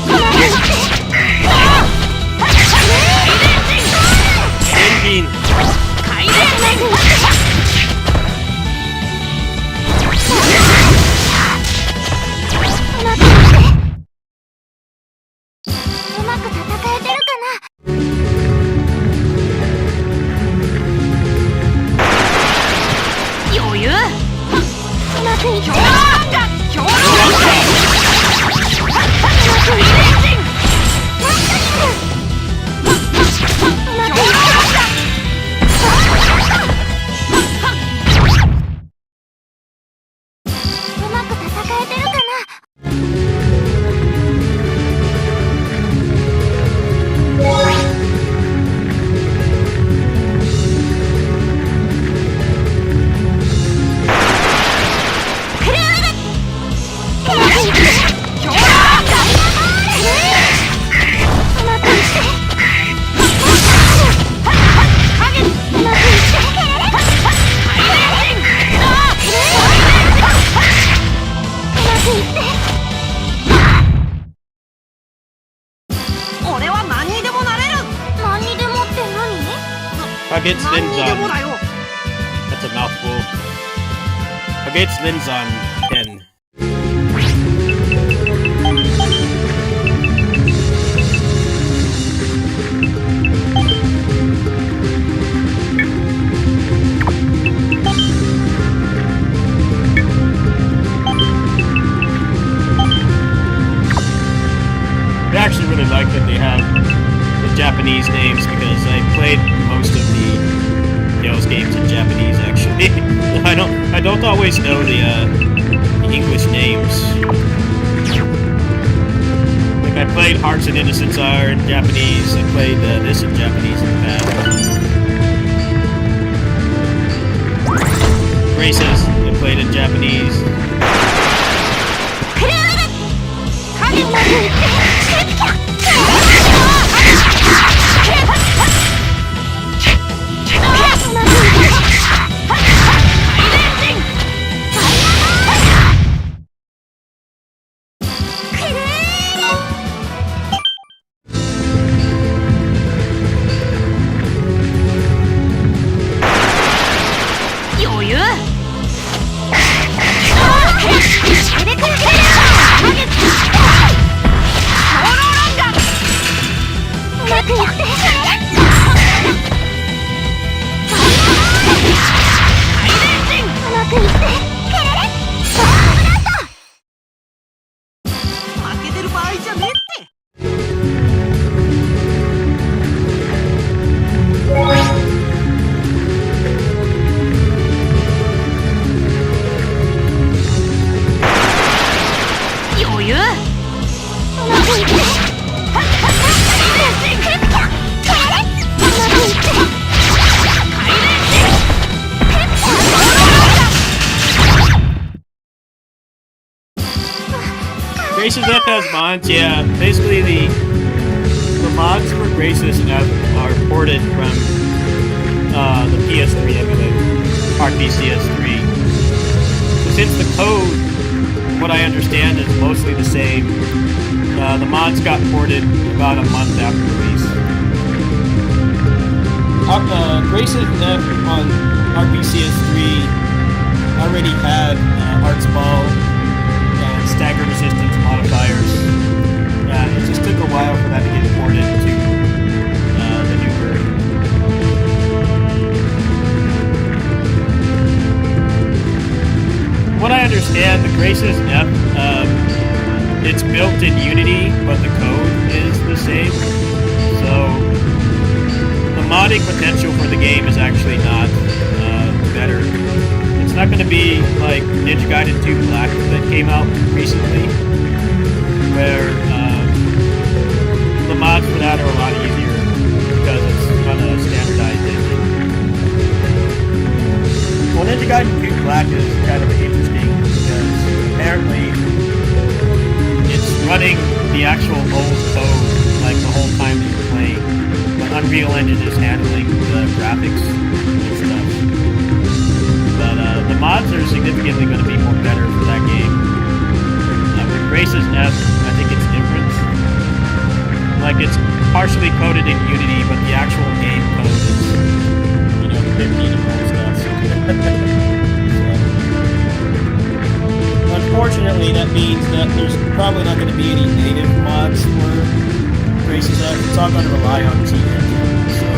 Against Lenzon. That's a mouthful. Against Lenzon, Ken. I actually really like that they have the Japanese names because I played most of the Tales games in Japanese. Actually, I don't always know the English names. Like I played Hearts and Innocence are in Japanese. I played this in Japanese in the past. Races I played in Japanese. Graces F has mods, yeah. Basically, the mods for Graces F are ported from the PS3 emulator, RPCS3. Since the code, what I understand, is mostly the same, the mods got ported about a month after release. Graces F on RPCS3 already had Arts Ball and stagger resistance modifiers. It just took a while for that to get ported to the new version. What I understand, the Graces F, it's built in Unity, but the code is the same. So the modding potential for the game is actually not better. It's not going to be like Ninja Gaiden 2 Black that came out recently, where the mods for that are a lot easier because it's on a standardized engine. Well, Ninja Gaiden 2 Black is kind of interesting because apparently it's running the actual old code like the whole time that you're playing, but Unreal Engine is handling the graphics and stuff. But the mods are significantly going to be more better for that game. With Graces F, I think it's different. Like, it's partially coded in Unity, but the actual game code is, 15-year-old stuff. So, unfortunately, that means that there's probably not going to be any native mods for Graces F. It's all going to rely on G-Engine, so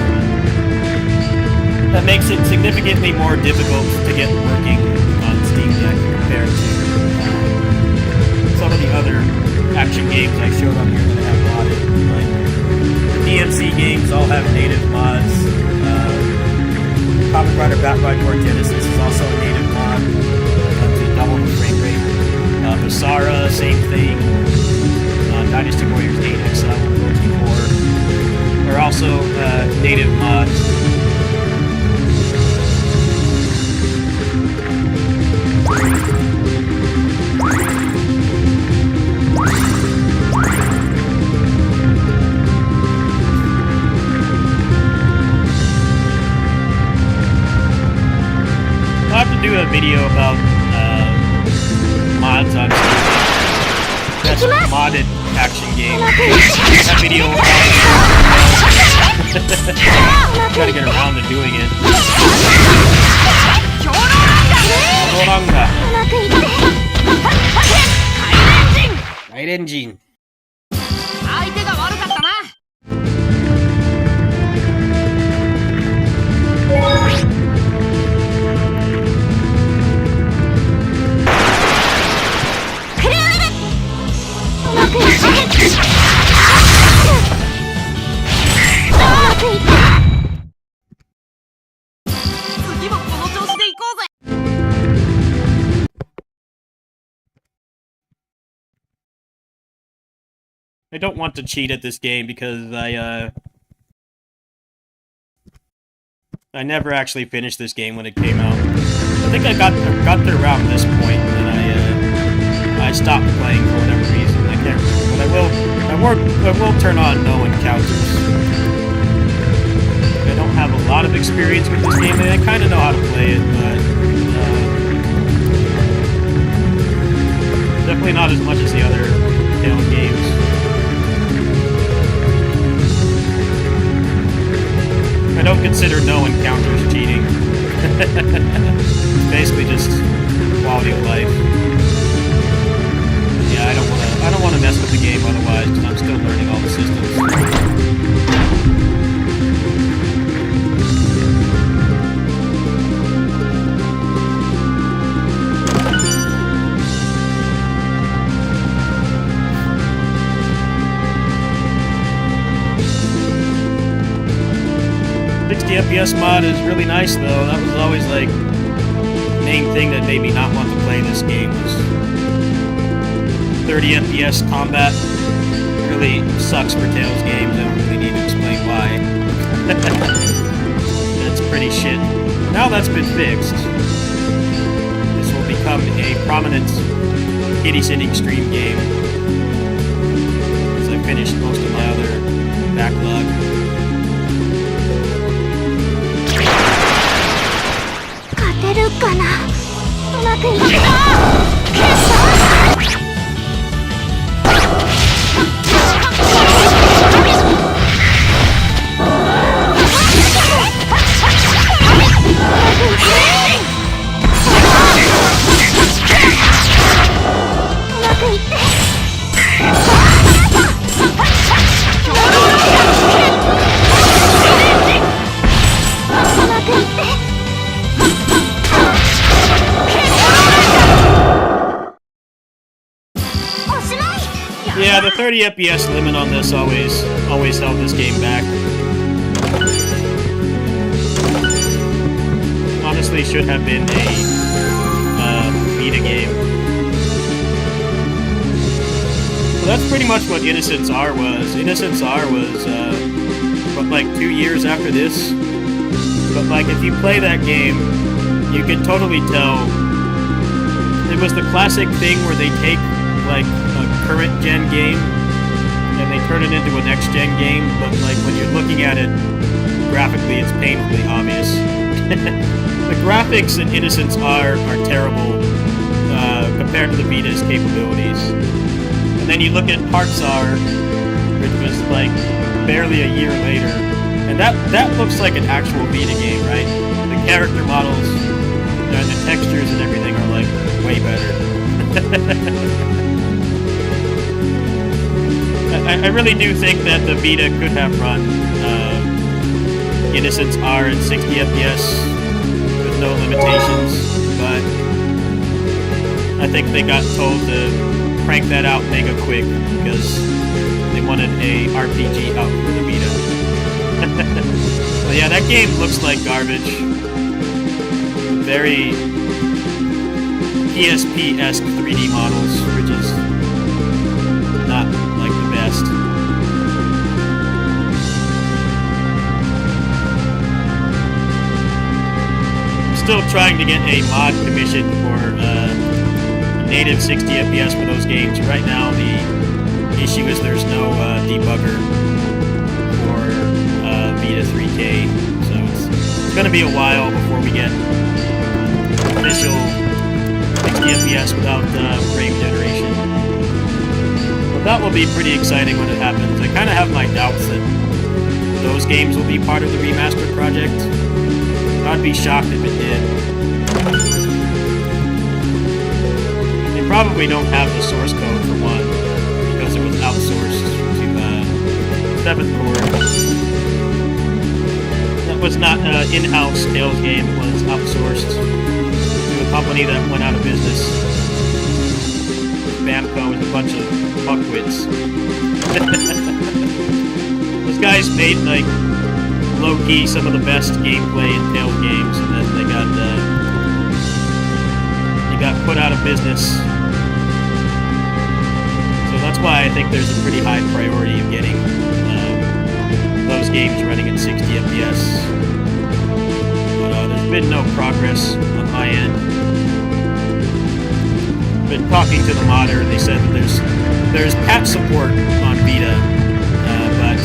that makes it significantly more difficult to get working on Steam Deck compared to some of the other action games I showed on here that have modded. Like, the DMC games all have native mods. Kamen Rider Battle Core Genesis is also a native mod to double the frame rate. Basara, same thing. Dynasty Warriors 8 XL and 14 are also native mods. I'll have to do a video about mods on Steam. That's a modded action game. That video will probably gotta get around to doing it. Right engine. 相手が悪かったな。次もこの調子で行こうぜ。I don't want to cheat at this game because I never actually finished this game when it came out. I think I got to around this point and then I stopped playing for whatever reason. I can't remember, but I will turn on no encounters. I don't have a lot of experience with this game, and I kind of know how to play it, but definitely not as much as the other Tales games. I don't consider no encounters cheating. It's basically just quality of life. Yeah, I don't want to mess with the game otherwise, because I'm still learning all the systems. 60 FPS mod is really nice though. That was always like the main thing that made me not want to play this game was 30 FPS combat. It really sucks for Tales games. I don't really need to explain why. That's pretty shit. Now that's been fixed. This will become a prominent kitty sitting stream game. finished most of my other backlog. 勝てるかな。うまくいった。Yeah, the 30 FPS limit on this always held this game back. Honestly, should have been a Vita game. So that's pretty much what Innocence R was. Innocence R was, what, like 2 years after this? But like, if you play that game, you can totally tell it was the classic thing where they take like a current gen game and they turn it into a next gen game, but like when you're looking at it graphically, it's painfully obvious. The graphics in Innocence R are terrible compared to the Vita's capabilities. And then you look at Hearts R, which was like barely a year later, and that looks like an actual Vita game, right? The character models and the textures and everything are like way better. I really do think that the Vita could have run Innocence R at 60 FPS with no limitations, but I think they got told to crank that out mega quick because they wanted a RPG out for the Vita. But yeah, that game looks like garbage. Very PSP-esque 3D models, which is not like the best. I'm still trying to get a mod commissioned for native 60 FPS for those games. Right now, the issue is there's no debugger for Vita 3K, so it's going to be a while before we get official 60 FPS without frame generation. Well, that will be pretty exciting when it happens. I kind of have my doubts that those games will be part of the remastered project. I'd be shocked if it did. They probably don't have the source code for one, because it was outsourced to 7th Core. That was not an in-house Tales game, it was outsourced to a company that went out of business. Bamco is a bunch of fuckwits. Those guys made, like, low-key some of the best gameplay in Tales games, and then they got put out of business. So that's why I think there's a pretty high priority of getting those games running at 60 FPS. But there's been no progress on my end. Been talking to the modder, and they said that there's patch support on Vita, but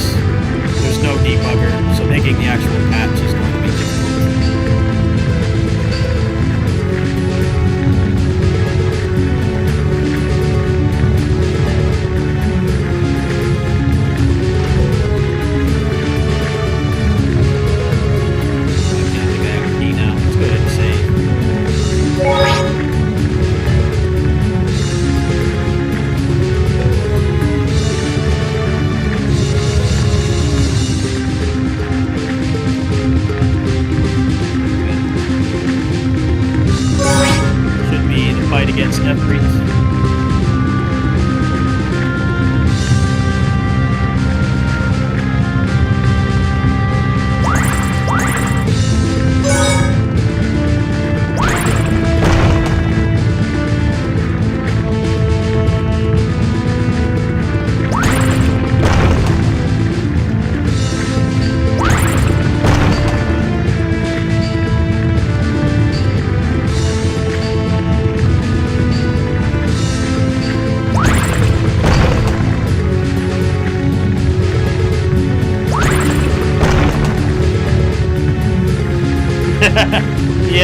there's no debugger, so making the actual patch is going to be difficult. I think I have a key now. Let's go ahead and save. Fight against Efreet.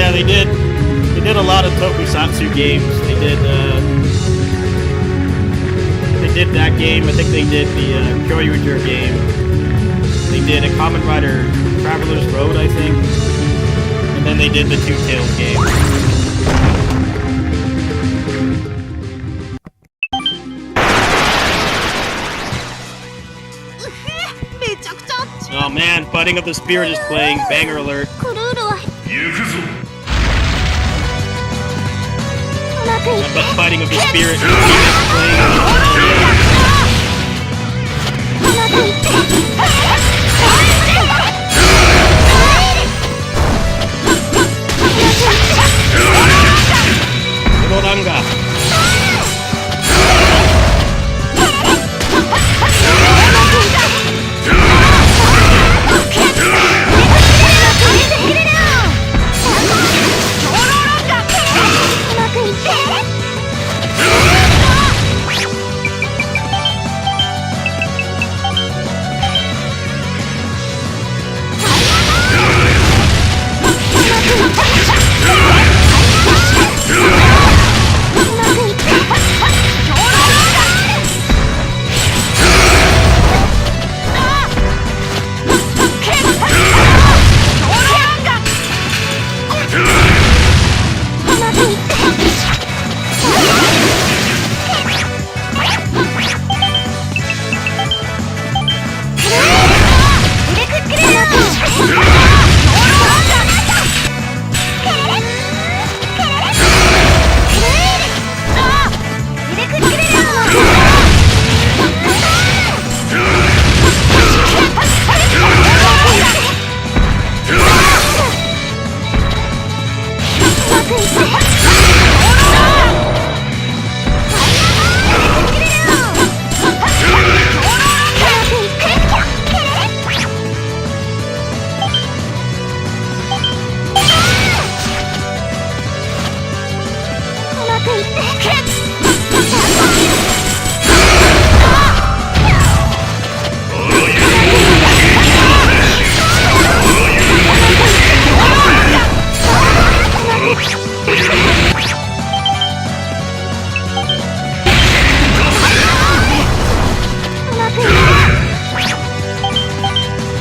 Yeah, they did a lot of tokusatsu games. They did that game. I think they did the Kyoryuger game. They did a Kamen Rider Traveler's Road, I think. And then they did the Two Tails game. めちゃくちゃあっち Oh man, Budding of the Spirit is playing. Banger alert. クルールは行くぞ うまくいっ But Budding of the Spirit is playing. うまくいってロダンガ。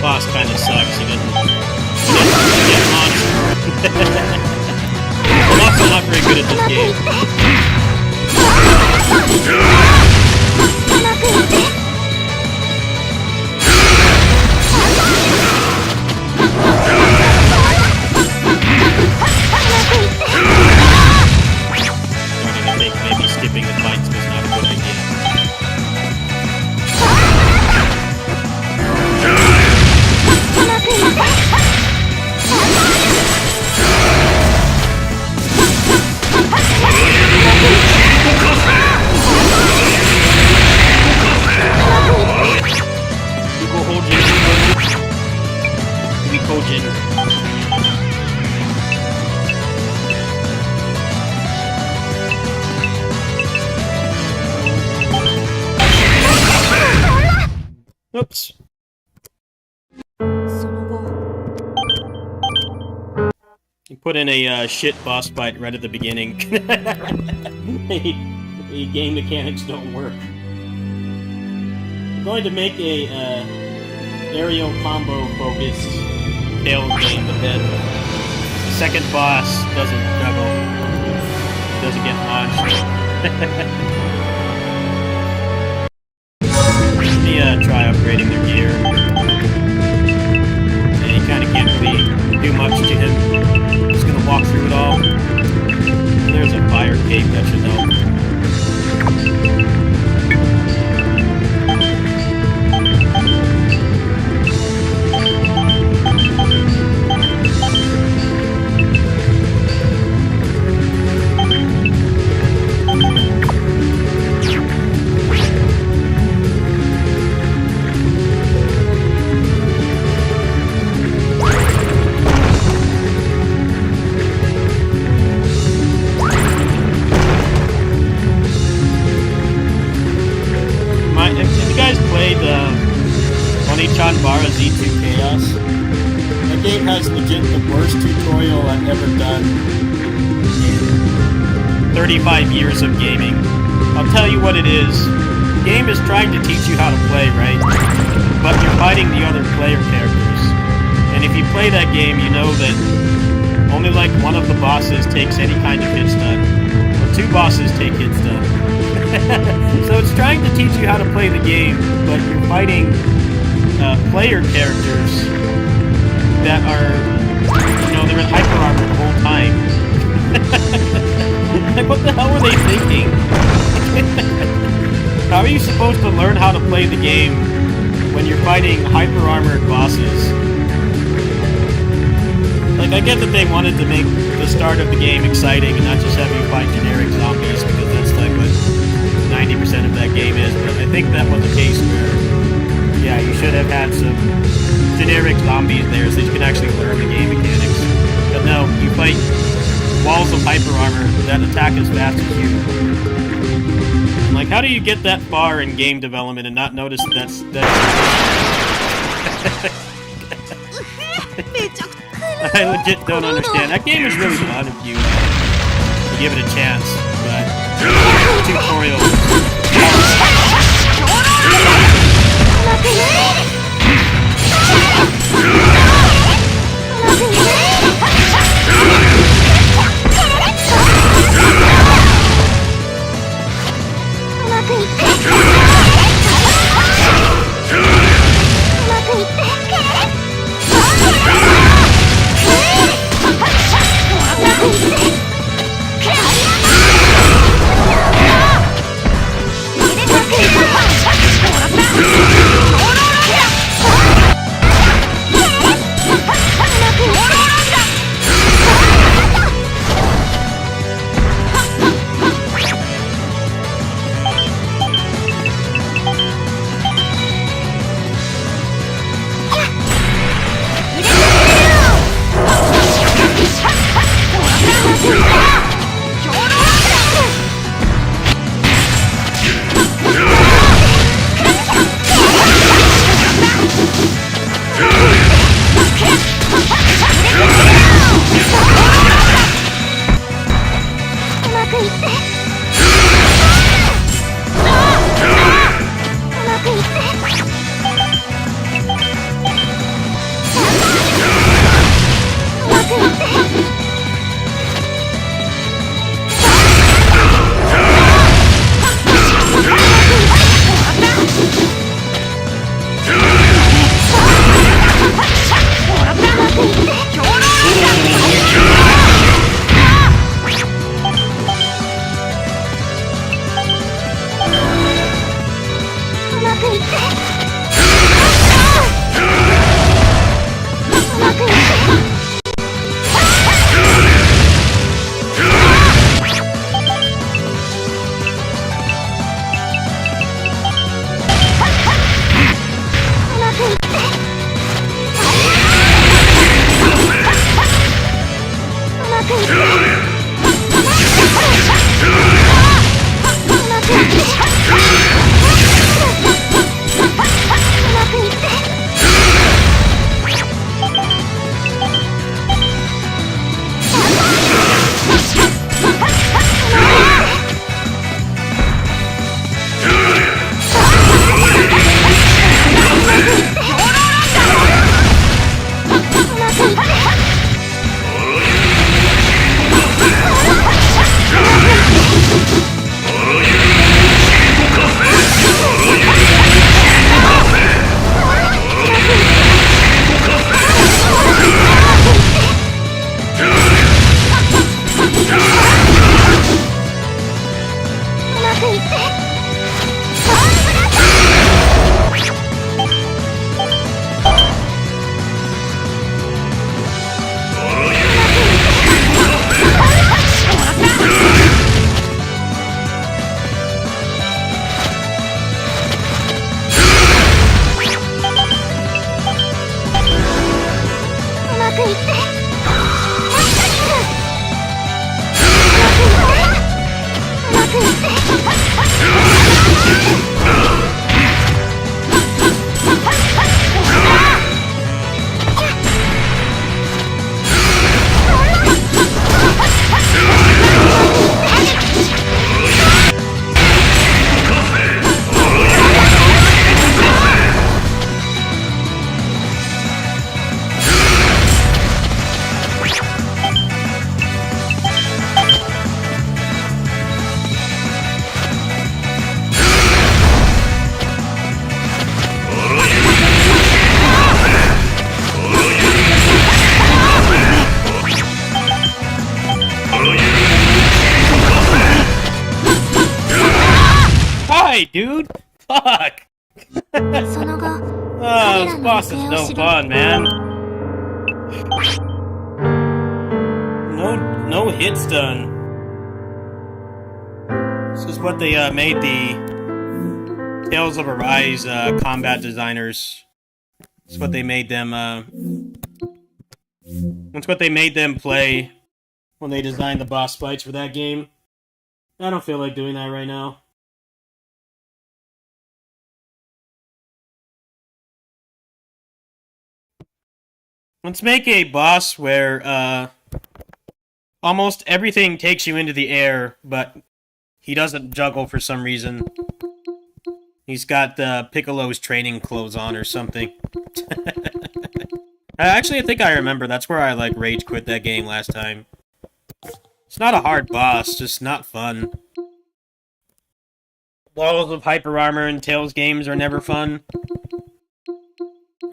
Boss kind of sucks. He doesn't get monster. I'm also not very good at this game. Starting to think maybe skipping the fights was not a good idea. Oops. その後 You put in a shit boss fight right at the beginning. The game mechanics don't work. I'm going to make a aerial combo focused Tails game, but then the second boss doesn't juggle. Doesn't get launched. Let me try upgrading their gear. And you kind of can't really do much to him. Just gonna walk through it all. There's a fire cave, that should help. is legit the worst tutorial I've ever done in 35 years of gaming. I'll tell you what it is. The game is trying to teach you how to play, right? But you're fighting the other player characters. And if you play that game, you know that only like one of the bosses takes any kind of hit stun. Or two bosses take hit stun. So it's trying to teach you how to play the game, but you're fighting player characters that are, you know, they're in hyper armor the whole time. Like, what the hell were they thinking? How are you supposed to learn how to play the game when you're fighting hyper armored bosses? Like, I get that they wanted to make the start of the game exciting and not just have you fight generic zombies, because that's like what 90% of that game is, but I think that was the case where, yeah, you should have had some generic zombies there so you can actually learn the game mechanics. But no, you fight walls of hyper armor that attack as fast as you. And like, how do you get that far in game development and not notice that's I legit don't understand. That game is really fun if you give it a chance, but tutorial. Why, dude? Fuck! その後 Oh, this boss is no fun, man. No hits done. This is what they made the Tales of Arise combat designers. It's what they made them. That's what they made them play when they designed the boss fights for that game. I don't feel like doing that right now. Let's make a boss where almost everything takes you into the air, but he doesn't juggle for some reason. He's got Piccolo's training clothes on or something. Actually, I think I remember. That's where I like rage quit that game last time. It's not a hard boss, just not fun. Walls of Hyper Armor and Tales games are never fun.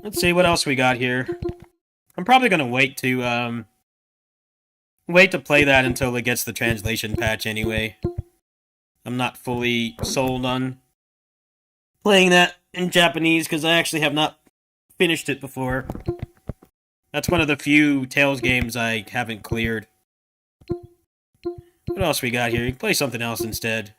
Let's see what else we got here. I'm probably gonna wait to play that until it gets the translation patch anyway. I'm not fully sold on playing that in Japanese because I actually have not finished it before. That's one of the few Tales games I haven't cleared. What else we got here? You can play something else instead.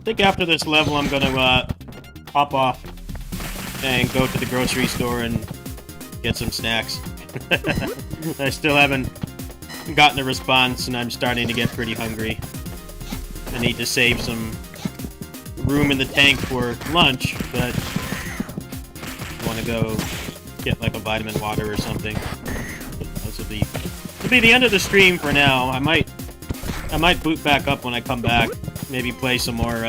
think after this level, I'm gonna hop off and go to the grocery store and get some snacks. I still haven't gotten a response, and I'm starting to get pretty hungry. I need to save some room in the tank for lunch, but I want to go get like a vitamin water or something. This will be the end of the stream for now. I might boot back up when I come back. Maybe play some more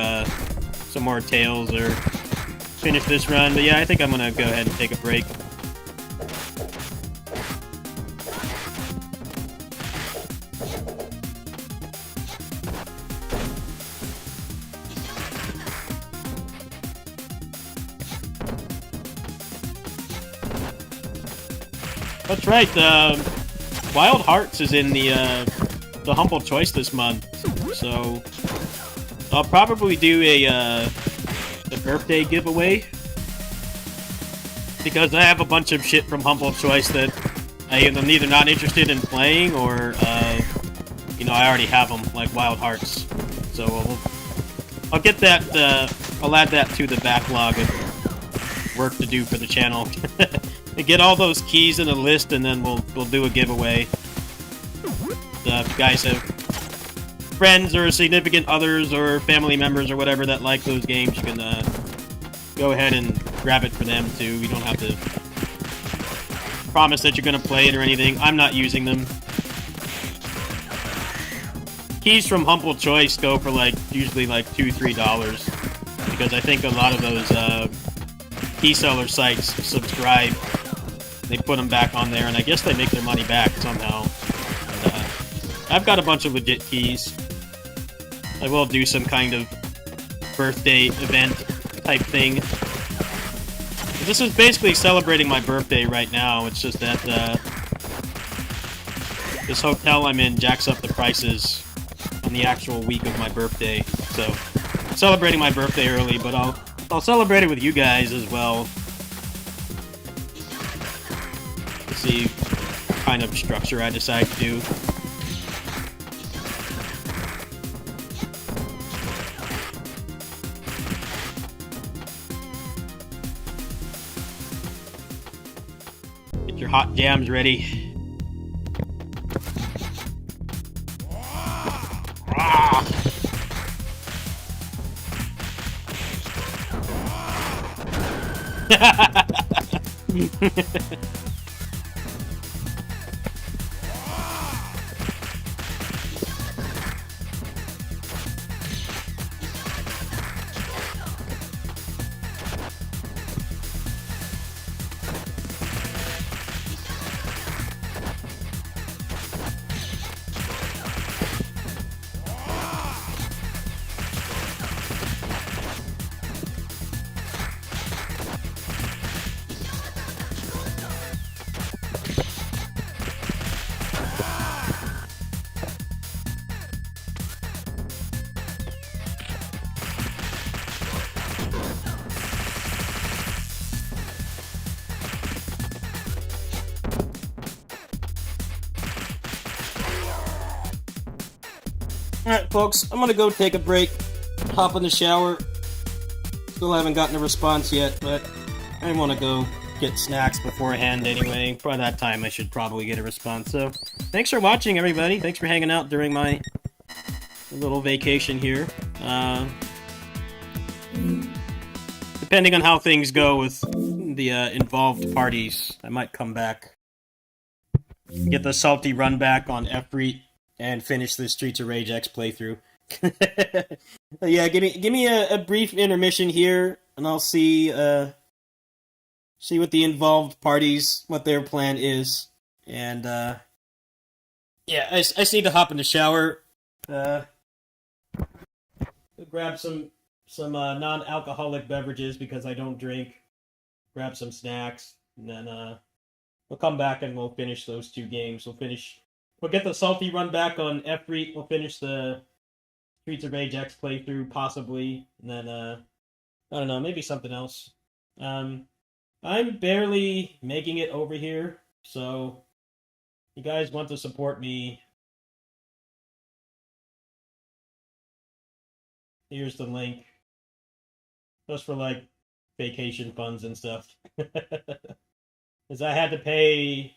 Tales or finish this run. But yeah, I think I'm gonna go ahead and take a break. That's right. Wild Hearts is in the Humble Choice this month, so I'll probably do a birthday giveaway because I have a bunch of shit from Humble Choice that I'm either not interested in playing or you know, I already have them, like Wild Hearts. So I'll get that. I'll add that to the backlog of work to do for the channel. Get all those keys in a list, and then we'll do a giveaway. If you guys have friends or significant others or family members or whatever that like those games, you can go ahead and grab it for them too. You don't have to promise that you're going to play it or anything. I'm not using them. Keys from Humble Choice go for usually $2-3 because I think a lot of those key seller sites subscribe. They put them back on there, and I guess they make their money back somehow. And, I've got a bunch of legit keys. I will do some kind of birthday event type thing. This is basically celebrating my birthday right now. It's just that this hotel I'm in jacks up the prices on the actual week of my birthday. So, celebrating my birthday early, but I'll celebrate it with you guys as well. See what kind of structure I decide to do. Get your hot jams ready. Alright, folks, I'm gonna go take a break, hop in the shower. Still haven't gotten a response yet, but I want to go get snacks beforehand anyway. By that time, I should probably get a response. So, thanks for watching, everybody. Thanks for hanging out during my little vacation here. Depending on how things go with the involved parties, I might come back, get the salty run back on F-Reet, and finish the Streets of Rage X playthrough. Yeah, give me a brief intermission here, and I'll see what the involved parties, what their plan is, and yeah, I just need to hop in the shower, grab some non-alcoholic beverages because I don't drink, grab some snacks, and then we'll come back and we'll finish those two games. We'll get the salty run back on F-Reet. We'll finish the Streets of Rage X playthrough, possibly. And then, I don't know, maybe something else. I'm barely making it over here, so if you guys want to support me, Here's the link. Just for like vacation funds and stuff. Because I had to pay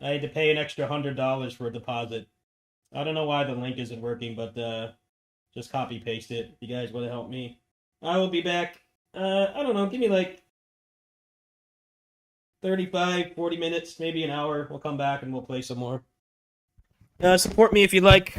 an extra $100 for a deposit. I don't know why the link isn't working, but just copy paste it. If you guys want to help me, I will be back. I don't know. Give me like 35, 40 minutes, maybe an hour. We'll come back and we'll play some more. Support me if you like.